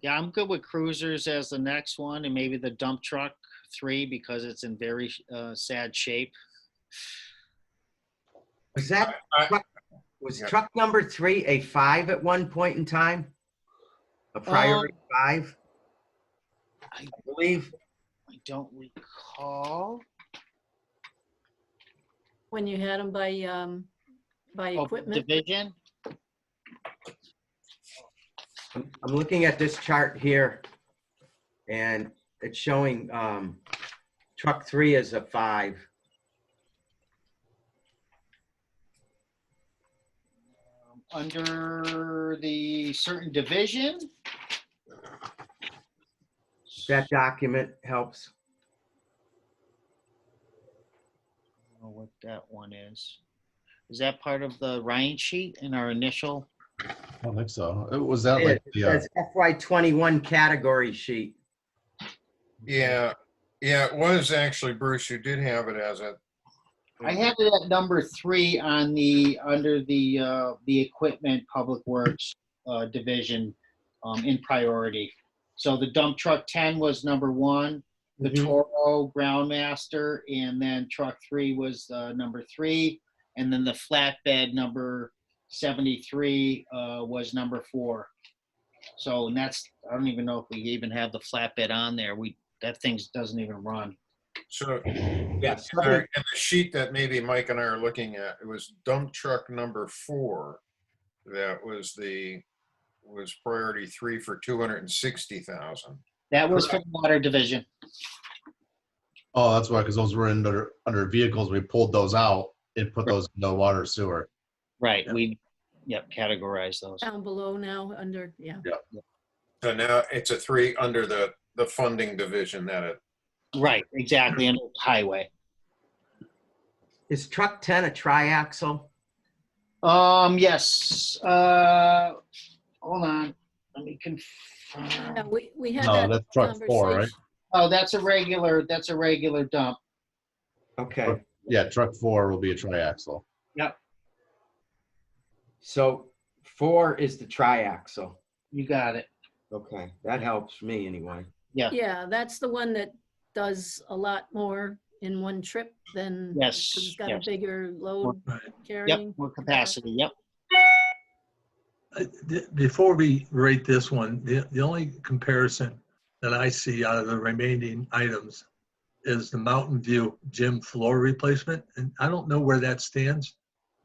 Yeah, I'm good with cruisers as the next one, and maybe the dump truck 3 because it's in very sad shape. Was that, Yeah. truck number 3 a 5 at one point in time? A priority 5, I I believe. I don't recall. When you had them by Oh, equipment. division. I'm looking at this chart here, and it's showing truck 3 as a 5. Under the certain division. That document helps. I don't know what that one is. Is that part of the Ryan sheet in our initial? I don't think so. Was that It like says FY21 category sheet. Yeah, it was actually, Bruce, you did have it as a. I have it at number 3 on under the equipment public works division in priority. So the dump truck 10 was number 1, the Toro Groundmaster, and then truck 3 was number 3. And then the flatbed number 73 was number 4. So, and that's, I don't even know if we even have the flatbed on there. That thing doesn't even run. So Yes. in the sheet that maybe Mike and I are looking at, it was dump truck number 4. That was priority 3 for 260,000. That was for the water division. Oh, that's why, because those were under vehicles. We pulled those out and put those in the water sewer. Right. Yeah. We, categorize those. Down below now, under, yeah. So now it's a 3 under the funding division that it, Right, exactly, and highway. Is truck 10 a triaxle? Yes. Hold on. Let me confirm. Yeah, we had No, that that's truck 4, right? conversation. Oh, that's a regular dump. Okay. Yeah, truck 4 will be a triaxle. So 4 is the triaxle. You got it. Okay. That helps me anyway. Yeah, that's the one that does a lot more in one trip than. Yes, 'cause it's got yes. a bigger load Right. carrying. Yep, more capacity. Yep. Before we rate this one, the only comparison that I see out of the remaining items is the Mountain View gym floor replacement. And I don't know where that stands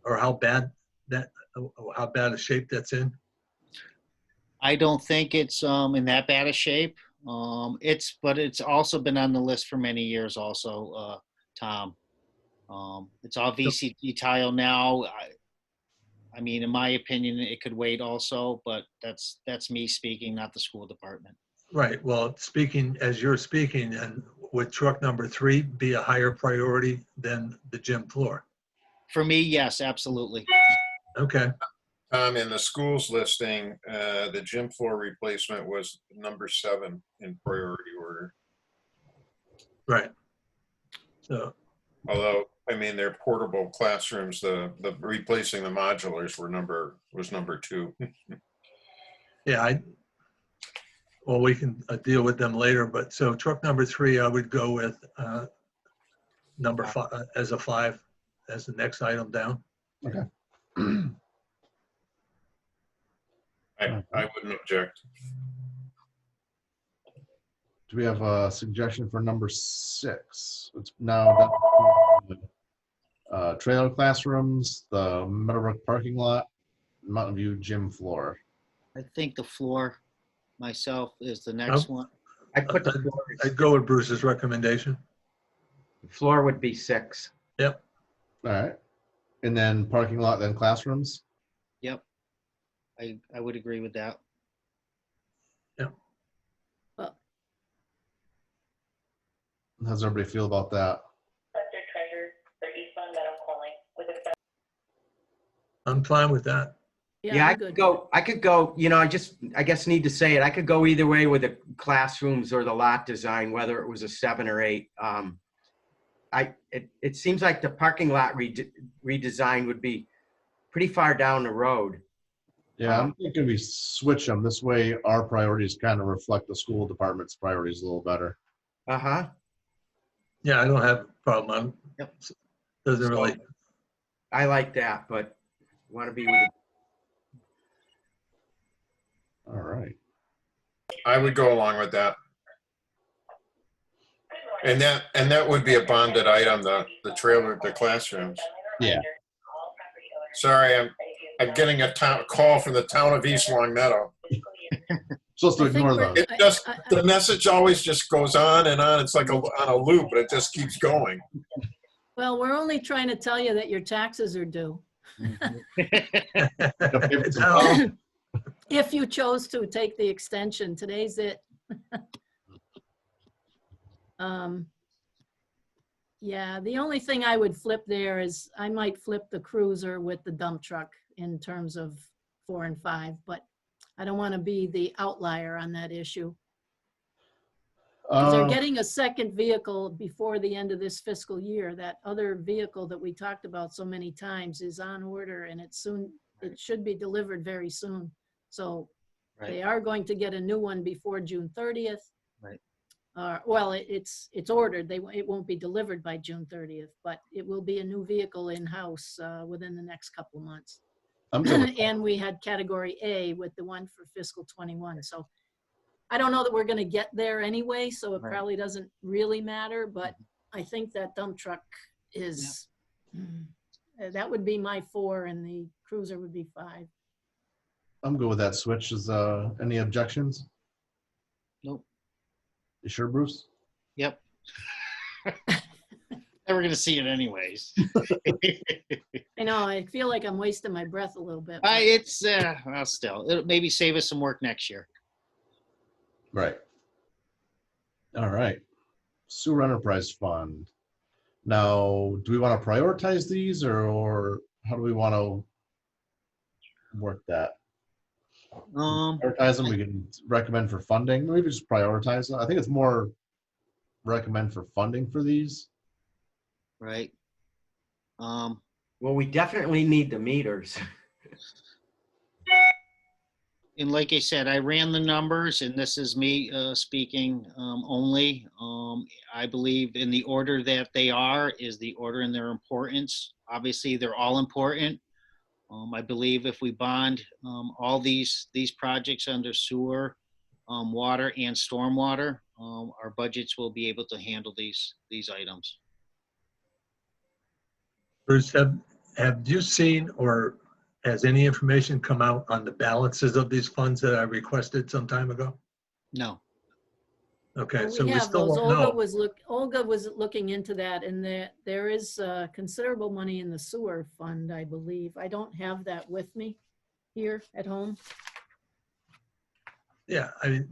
or how bad a shape that's in. I don't think it's in that bad a shape. But it's also been on the list for many years also, Tom. It's all VCT tile now. I mean, in my opinion, it could wait also, but that's me speaking, not the school department. Right. Well, as you're speaking, and would truck number 3 be a higher priority than the gym floor? For me, yes, absolutely. Okay. in the schools listing, the gym floor replacement was number 7 in priority order. Right. So, Although, I mean, they're portable classrooms, the replacing the modulars was number 2. yeah, well, we can deal with them later, but so truck number 3, I would go with number 5 as a 5 as the next item down. I wouldn't object. Do we have a suggestion for number 6? It's now trailer classrooms, the Meadowbrook parking lot, Mountain View gym floor. I think the floor myself is the next one. I put the floor, I'd go with Bruce's recommendation. the floor would be 6. All right. And then parking lot, then classrooms. Yep. I would agree with that. How does everybody feel about that? I'm fine with that. Yeah, I'm I could go, I guess need to say it. I could go either way with the classrooms or the lot design, whether it was a 7 or 8. It seems like the parking lot redesign would be pretty far down the road. Yeah, I'm thinking we switch them. This way our priorities kind of reflect the school department's priorities a little better. Uh-huh. Yeah, I don't have a problem. Yep. Doesn't really. I like that, but want to be with it. All right. I would go along with that. And that would be a bonded item, the trailer, the classrooms. Yeah. Sorry, I'm getting a call from the town of East Long Meadow. Supposed to I think ignore we're- those. It just, the message always just goes on and on. It's like on a loop, but it just keeps going. Well, we're only trying to tell you that your taxes are due. No, If you chose to take the extension, today's it. Yeah, the only thing I would flip there is I might flip the cruiser with the dump truck in terms of 4 and 5, but I don't want to be the outlier on that issue. Because they're getting a second vehicle before the end of this fiscal year. That other vehicle that we talked about so many times is on order and it should be delivered very soon. So Right. they are going to get a new one before June 30th. Right. Well, it's ordered. It won't be delivered by June 30th, but it will be a new vehicle in-house within the next couple of months. I'm good with that. And we had category A with the one for fiscal 21. So I don't know that we're going to get there anyway, so it Right. probably doesn't really matter, but I think that dump truck is, that would be my 4 and the cruiser would be 5. I'm good with that switch. Is any objections? Nope. You sure, Bruce? Yep. Never gonna see it anyways. I know, I feel like I'm wasting my breath a little bit. It's well, still, it'll maybe save us some work next year. Right. All right. Sewer Enterprise Fund. Now, do we want to prioritize these or how do we want to work that? Prioritize them. We can recommend for funding. Maybe just prioritize them. I think it's more recommend for funding for these. Right. Well, we definitely need the meters. And like I said, I ran the numbers, and this is me speaking only. I believe in the order that they are is the order in their importance. Obviously, they're all important. I believe if we bond all these projects under sewer, water, and stormwater, our budgets will be able to handle these items. Bruce, have you seen or has any information come out on the balances of these funds that I requested some time ago? No. Okay, Well, so we have still those. won't know. Olga was looking into that, and there is considerable money in the sewer fund, I believe. I don't have that with me here at home. Yeah, I mean,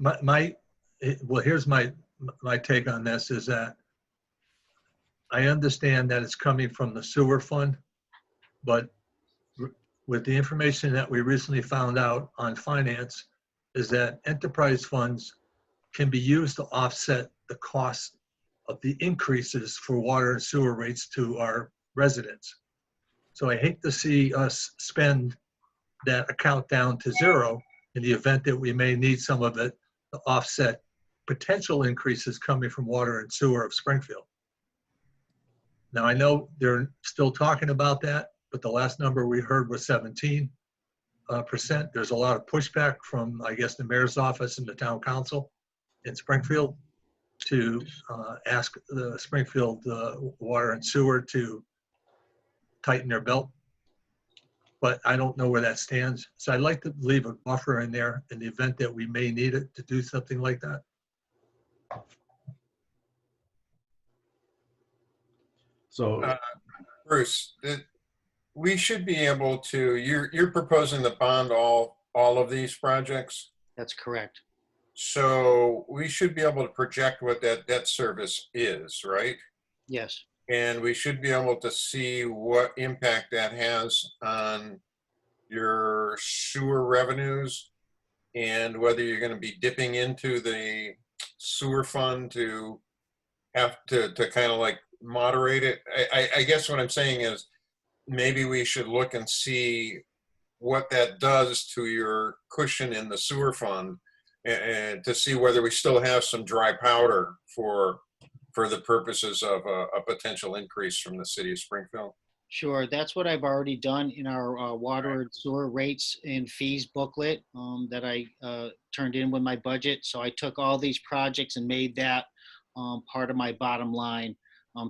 well, here's my take on this is that I understand that it's coming from the sewer fund, but with the information that we recently found out on finance is that enterprise funds can be used to offset the cost of the increases for water and sewer rates to our residents. So I hate to see us spend that account down to zero in the event that we may need some of it to offset potential increases coming from water and sewer of Springfield. Now, I know they're still talking about that, but the last number we heard was 17%. There's a lot of pushback from, I guess, the mayor's office and the town council in Springfield to ask the Springfield water and sewer to tighten their belt. But I don't know where that stands. So I'd like to leave a buffer in there in the event that we may need it to do something like that. So Bruce, we should be able to, you're proposing to bond all of these projects. That's correct. So we should be able to project what that debt service is, right? Yes. And we should be able to see what impact that has on your sewer revenues and whether you're going to be dipping into the sewer fund to have to kind of like moderate it. I guess what I'm saying is maybe we should look and see what that does to your cushion in the sewer fund and to see whether we still have some dry powder for the purposes of a potential increase from the city of Springfield. Sure, that's what I've already done in our water and sewer rates and fees booklet that I turned in with my budget. So I took all these projects and made that part of my bottom line,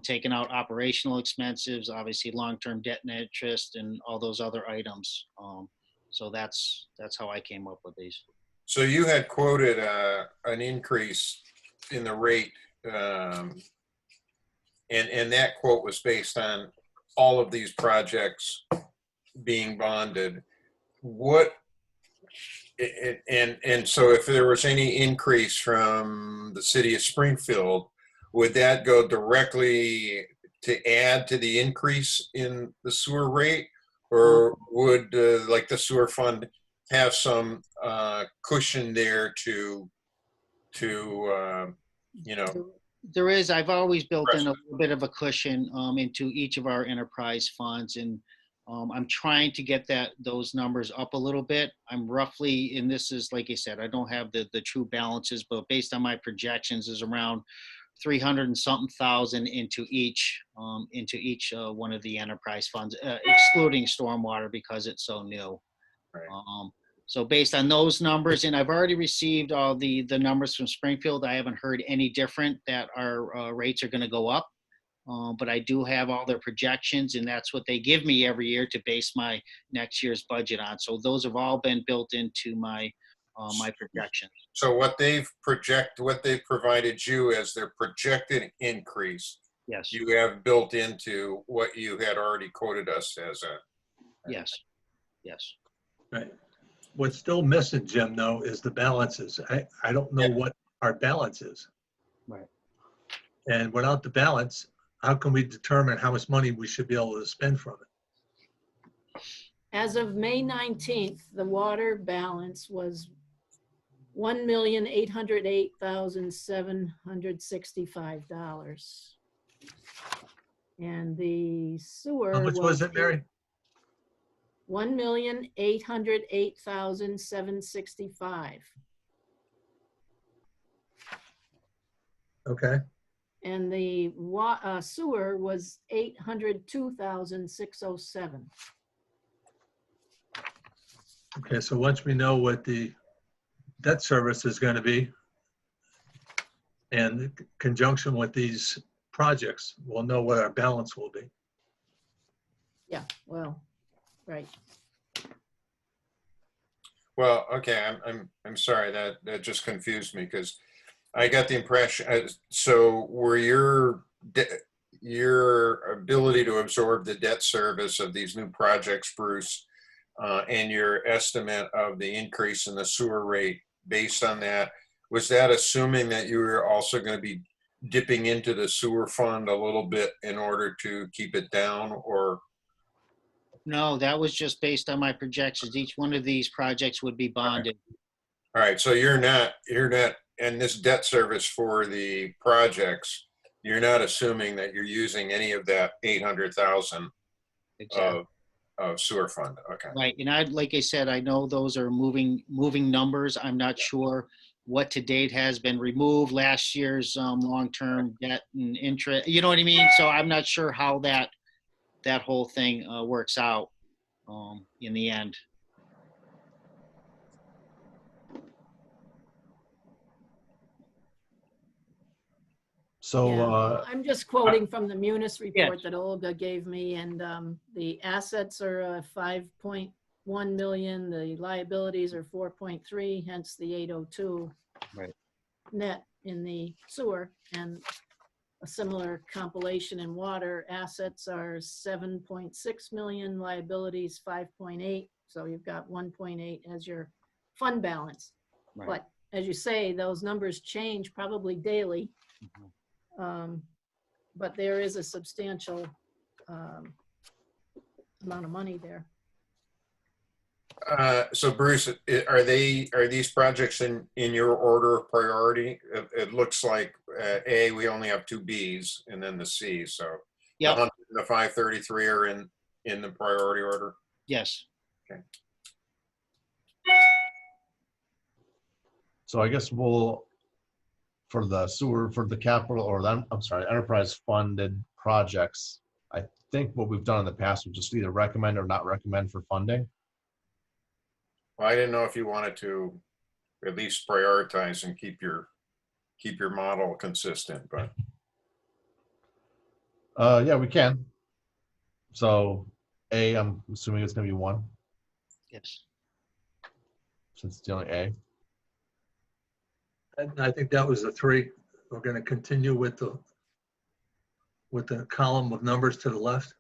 taking out operational expenses, obviously long-term debt and interest, and all those other items. So that's how I came up with these. So you had quoted an increase in the rate, and that quote was based on all of these projects being bonded. And so if there was any increase from the city of Springfield, would that go directly to add to the increase in the sewer rate, or would like the sewer fund have some cushion there to you know? There is. I've always built in a little bit of a cushion into each of our enterprise funds, and I'm trying to get those numbers up a little bit. I'm roughly, and this is, like I said, I don't have the true balances, but based on my projections is around 300 and something thousand into each one of the enterprise funds, excluding stormwater because it's so new. Right. So based on those numbers, and I've already received all the numbers from Springfield, I haven't heard any different that our rates are going to go up. But I do have all their projections, and that's what they give me every year to base my next year's budget on. So those have all been built into my projections. So what they've provided you as their projected increase, Yes. you have built into what you had already quoted us as a. Yes. Yes. Right. What's still missing, Jim, though, is the balances. I don't know what our balance is. Right. And without the balance, how can we determine how much money we should be able to spend from it? As of May 19th, the water balance was $1,808,765. And the sewer How much was it, Mary? $1,808,765. Okay. And the sewer was $802,607. Okay, so once we know what the debt service is going to be and in conjunction with these projects, we'll know what our balance will be. Yeah, well, right. Well, okay, I'm sorry, that just confused me because I got the impression, so were your ability to absorb the debt service of these new projects, Bruce, and your estimate of the increase in the sewer rate based on that, was that assuming that you were also going to be dipping into the sewer fund a little bit in order to keep it down, or? No, that was just based on my projections. Each one of these projects would be bonded. All right, so you're not, and this debt service for the projects, you're not assuming that you're using any of that 800,000 Exactly. of sewer fund. Okay. Right, and like I said, I know those are moving numbers. I'm not sure what to date has been removed, last year's long-term debt and interest, you know what I mean? So I'm not sure how that whole thing works out in the end. So, Yeah, I'm just quoting from the Munis report that Olga gave me, and the assets are 5.1 million, the liabilities are 4.3, hence the 802 Right. net in the sewer, and a similar compilation in water. Assets are 7.6 million, liabilities 5.8, so you've got 1.8 as your fund balance. Right. But as you say, those numbers change probably daily. Mhm. But there is a substantial amount of money there. So Bruce, are these projects in your order of priority? It looks like A, we only have 2 Bs and then the C. So Yep. the 100 and the 533 are in the priority order. Yes. Okay. so I guess for the sewer, for the capital, or I'm sorry, enterprise funded projects, I think what we've done in the past, we just either recommend or not recommend for funding. Well, I didn't know if you wanted to at least prioritize and keep your model consistent, but Yeah, we can. So A, I'm assuming it's gonna be 1, Yes. since it's the only A. And I think that was the 3. We're going to continue with the column of numbers to the left.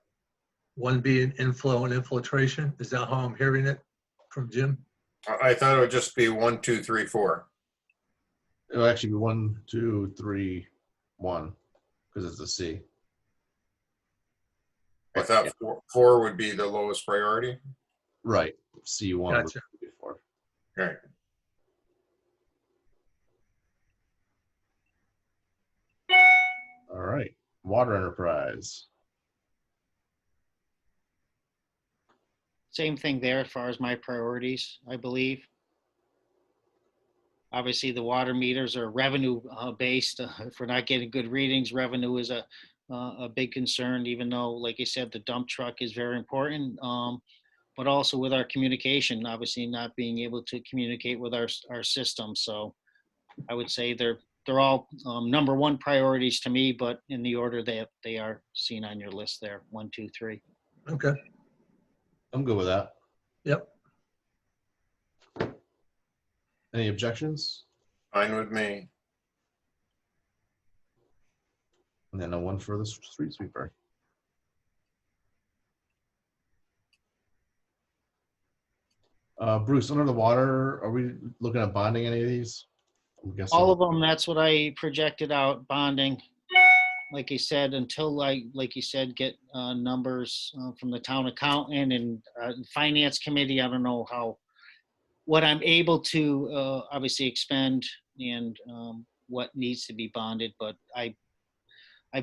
1 being inflow and infiltration. Is that how I'm hearing it from Jim? I thought it would just be 1, 2, 3, 4. It'll actually be 1, 2, 3, 1, because it's a C. I thought 4 would be the lowest priority. Right, C1 Gotcha. would be 4. All right. All right, water enterprise. Same thing there as far as my priorities, I believe. Obviously, the water meters are revenue based. If we're not getting good readings, revenue is a big concern, even though, like you said, the dump truck is very important. But also with our communication, obviously not being able to communicate with our system. So I would say they're all number one priorities to me, but in the order that they are seen on your list there, 1, 2, 3. Okay, I'm good with that. yep. Any objections? Fine with me. And then one for the street sweeper. Bruce, under the water, are we looking at bonding any of these? I'm guessing. All of them, that's what I projected out, bonding. Like you said, until like you said, get numbers from the town accountant and finance committee. I don't know what I'm able to obviously expend and what needs to be bonded, but I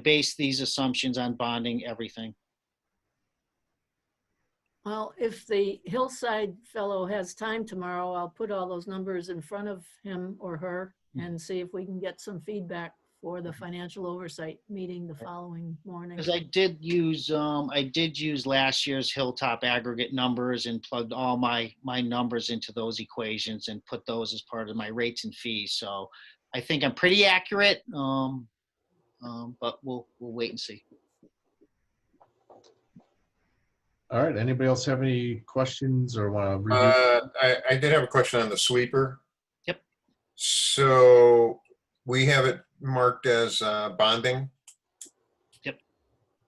base these assumptions on bonding everything. Well, if the Hillside fellow has time tomorrow, I'll put all those numbers in front of him or her and see if we can get some feedback for the financial oversight meeting the following morning. Because I did use last year's Hilltop aggregate numbers and plugged all my numbers into those equations and put those as part of my rates and fees. So I think I'm pretty accurate, but we'll wait and see. All right. Anybody else have any questions or want to review? I did have a question on the sweeper. Yep. So we have it marked as bonding? Yep.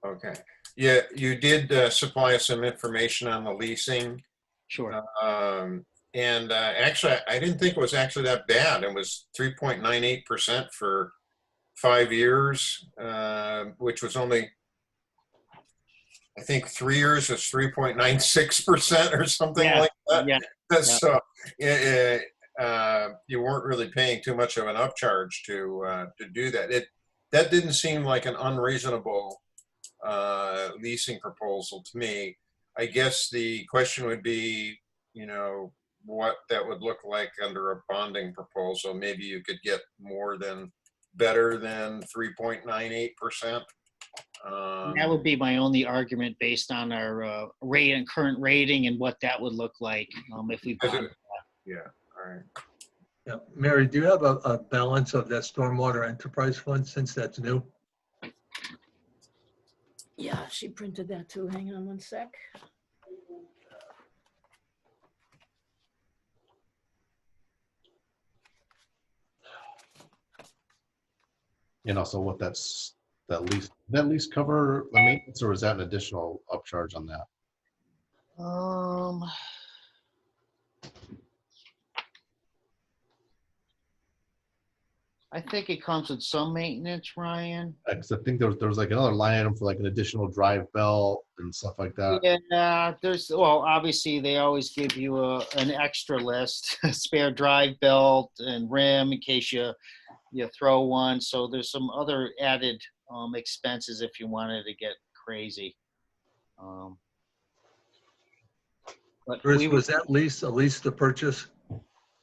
Okay. Yeah, you did supply us some information on the leasing. Sure. And actually, I didn't think it was actually that bad. It was 3.98% for 5 years, which was only, I think 3 years is 3.96% or something Yeah, like that. yeah, So you weren't really paying too much of an upcharge to do that. That didn't seem like an unreasonable leasing proposal to me. I guess the question would be, you know, what that would look like under a bonding proposal. Maybe you could get better than 3.98%. That would be my only argument based on our rate and current rating and what that would look like if we bond. Yeah, all right. Yeah. Mary, do you have a balance of that stormwater enterprise fund since that's new? Yeah, she printed that too. Hang on one sec. And also what that lease cover the maintenance, or is that an additional upcharge on that? I think it comes with some maintenance, Ryan. Because I think there was like another line item for like an additional drive belt and stuff like that. Yeah, well, obviously they always give you an extra list, spare drive belt and rim in case you throw one. So there's some other added expenses if you wanted to get crazy. But Bruce, was that lease a lease to purchase?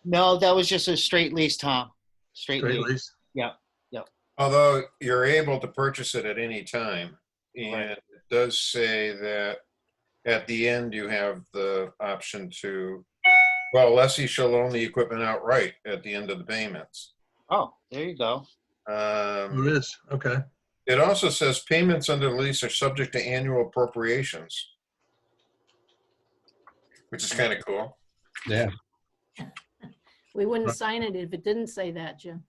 No, that was just a straight lease, Tom. Straight lease. Lease? Yeah. Although you're able to purchase it at any time. And Right. it does say that at the end you have the option to, well, lessee shall own the equipment outright at the end of the payments. Oh, there you go. It is, okay. It also says payments under the lease are subject to annual appropriations, which is kind of cool. Yeah. We wouldn't sign it if it didn't say that, Jim.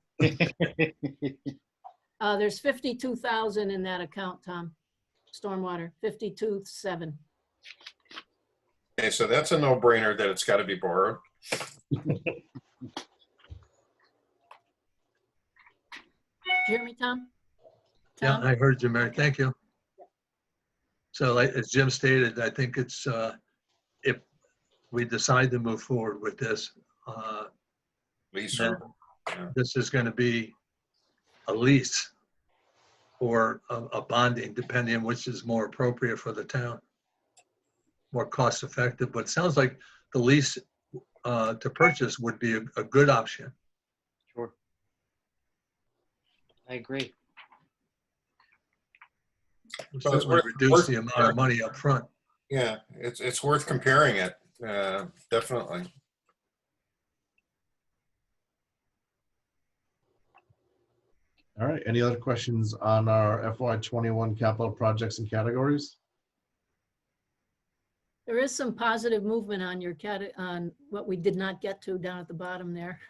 There's 52,000 in that account, Tom. Stormwater, 52.7. Okay, so that's a no-brainer that it's got to be borrowed. Did you hear me, Tom? Yeah, Tom? I heard you, Mary. Thank you. So like, as Jim stated, I think it's, if we decide to move forward with this, Lease then or, this is going to be a lease or a bonding, depending on which is more appropriate for the town. more cost effective, but it sounds like the lease to purchase would be a good option. Sure. I agree. Would Well, it's certainly reduce worth the amount of money up front. Yeah, it's worth comparing it, definitely. All right, any other questions on our FY21 capital projects and categories? There is some positive movement on your on what we did not get to down at the bottom there.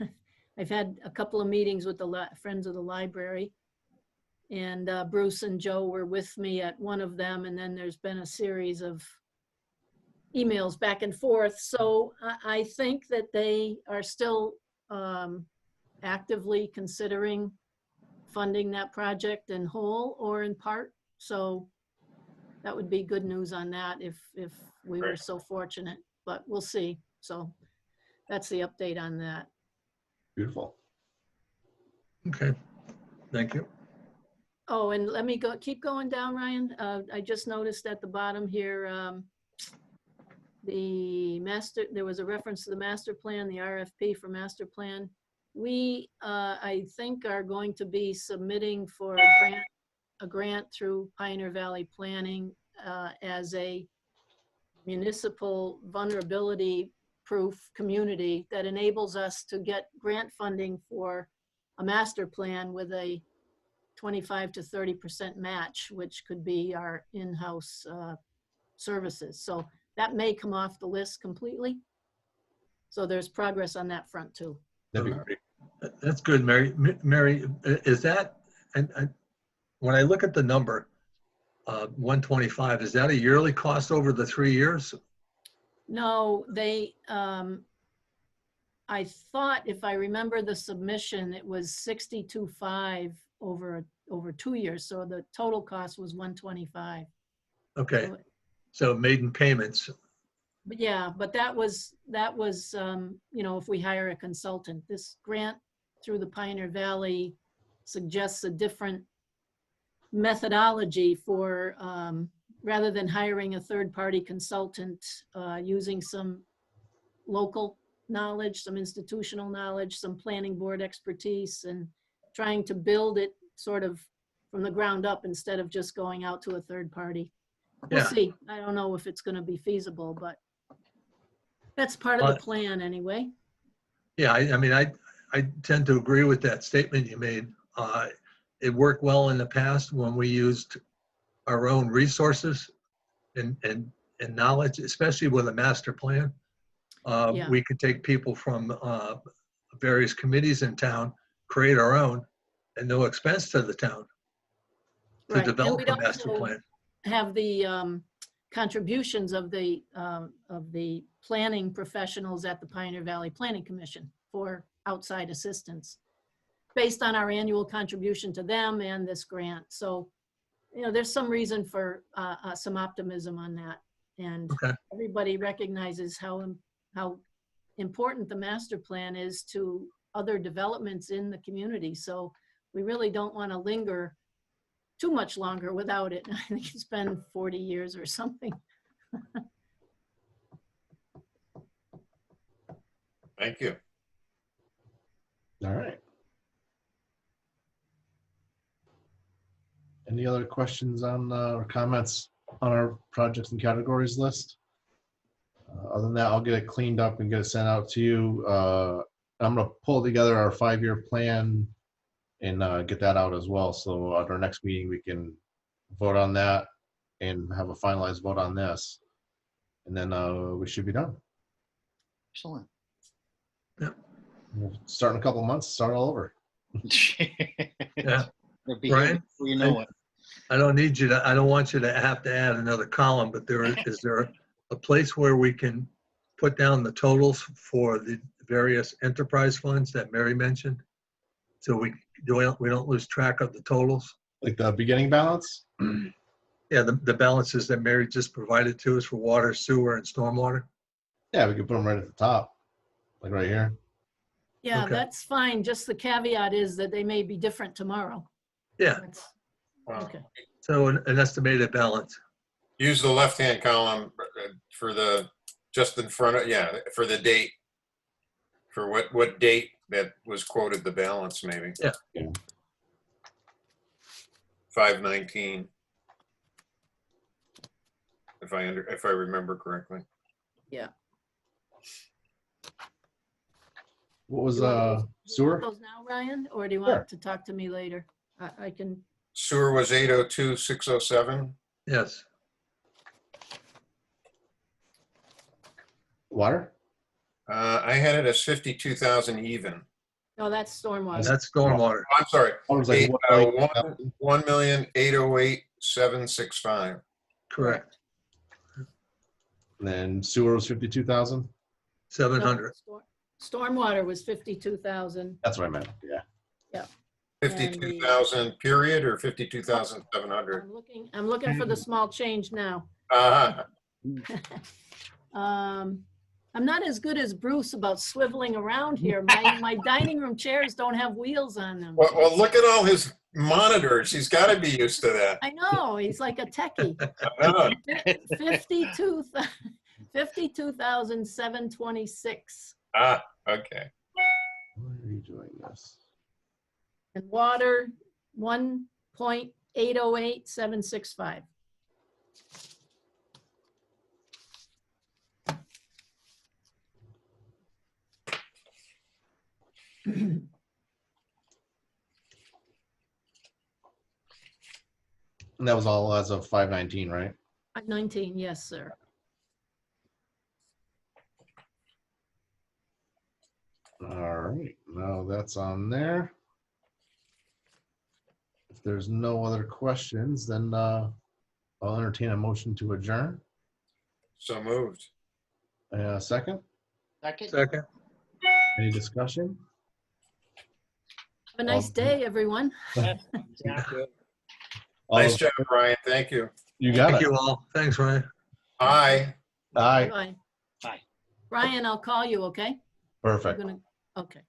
I've had a couple of meetings with the Friends of the Library, and Bruce and Joe were with me at one of them, and then there's been a series of emails back and forth. So I think that they are still actively considering funding that project in whole or in part. So that would be good news on that if we were Right. so fortunate, but we'll see. So that's the update on that. Beautiful. Okay, thank you. Oh, and let me keep going down, Ryan. I just noticed at the bottom here, there was a reference to the master plan, the RFP for master plan. We, I think, are going to be submitting for a grant through Pioneer Valley Planning as a municipal vulnerability proof community that enables us to get grant funding for a master plan with a 25 to 30% match, which could be our in-house services. So that may come off the list completely. So there's progress on that front too. That'd be great. That's good, Mary. Mary, is that, and when I look at the number, 125, is that a yearly cost over the 3 years? No, they, I thought if I remember the submission, it was 62.5 over 2 years. So the total cost was 125. Okay, So, so maiden payments. but yeah, but that was, you know, if we hire a consultant. This grant through the Pioneer Valley suggests a different methodology for, rather than hiring a third-party consultant, using some local knowledge, some institutional knowledge, some planning board expertise, and trying to build it sort of from the ground up instead of just going out to a third party. We'll Yeah. see. I don't know if it's going to be feasible, but that's part of the plan anyway. Yeah, I mean, I tend to agree with that statement you made. It worked well in the past when we used our own resources and knowledge, especially with a master plan. Yeah. We could take people from various committees in town, create our own, and no expense to the town to Right. And develop we'd a master also plan. have the contributions of the planning professionals at the Pioneer Valley Planning Commission for outside assistance based on our annual contribution to them and this grant. So, you know, there's some reason for some optimism on that. And Okay. everybody recognizes how important the master plan is to other developments in the community. So we really don't want to linger too much longer without it. I think it's been 40 years or something. Thank you. All right. Any other questions on or comments on our projects and categories list? Other than that, I'll get it cleaned up and get it sent out to you. I'm going to pull together our 5-year plan and get that out as well. So at our next meeting, we can vote on that and have a finalized vote on this. And then we should be done. Excellent. We'll start in a couple of months, start all over. Yeah. It'll be Brian, here before you know it. I don't want you to have to add another column, but is there a place where we can put down the totals for the various enterprise funds that Mary mentioned? So we don't lose track of the totals? Like the beginning balance? Yeah, the balances that Mary just provided to us for water, sewer, and stormwater. Yeah, we can put them right at the top, like right here. Yeah, Okay. that's fine. Just the caveat is that they may be different tomorrow. Yeah, That's- Wow. Okay. so an estimated balance. Use the left-hand column for the, just in front of, yeah, for the date. For what date that was quoted the balance, maybe. Yeah. Yeah. 5/19. If I remember correctly. Yeah. What was You want those- sewer? Those now, Ryan, or do you Sure. want to talk to me later? I can, Sewer was 802,607. Yes. Water? I had it as 52,000 even. no, that's stormwater. That's stormwater. I'm sorry. I was like, 1,808,765. Correct. And then sewer was 52,000? 700. Stormwater was 52,000. That's what I meant, yeah. 52,000 period or 52,700? I'm looking for the small change now. Uh-huh. I'm not as good as Bruce about swiveling around here. My dining room chairs don't have wheels on them. Well, look at all his monitors. He's got to be used to that. I know, he's like a techie. Uh, 52,726. Okay. Why are you doing this? And water, 1.808765. And that was all as of 5/19, right? 19, yes, sir. All right, now that's on there. If there's no other questions, then I'll entertain a motion to adjourn. So moved. Second, Second? Second. any discussion? Have a nice day, everyone. Exactly. Nice job, Brian. Thank you. You got Thank it. you all. Thanks, Ryan. Aye. Aye, Bye. Bye. Brian, I'll call you, okay? I'm perfect. gonna, okay.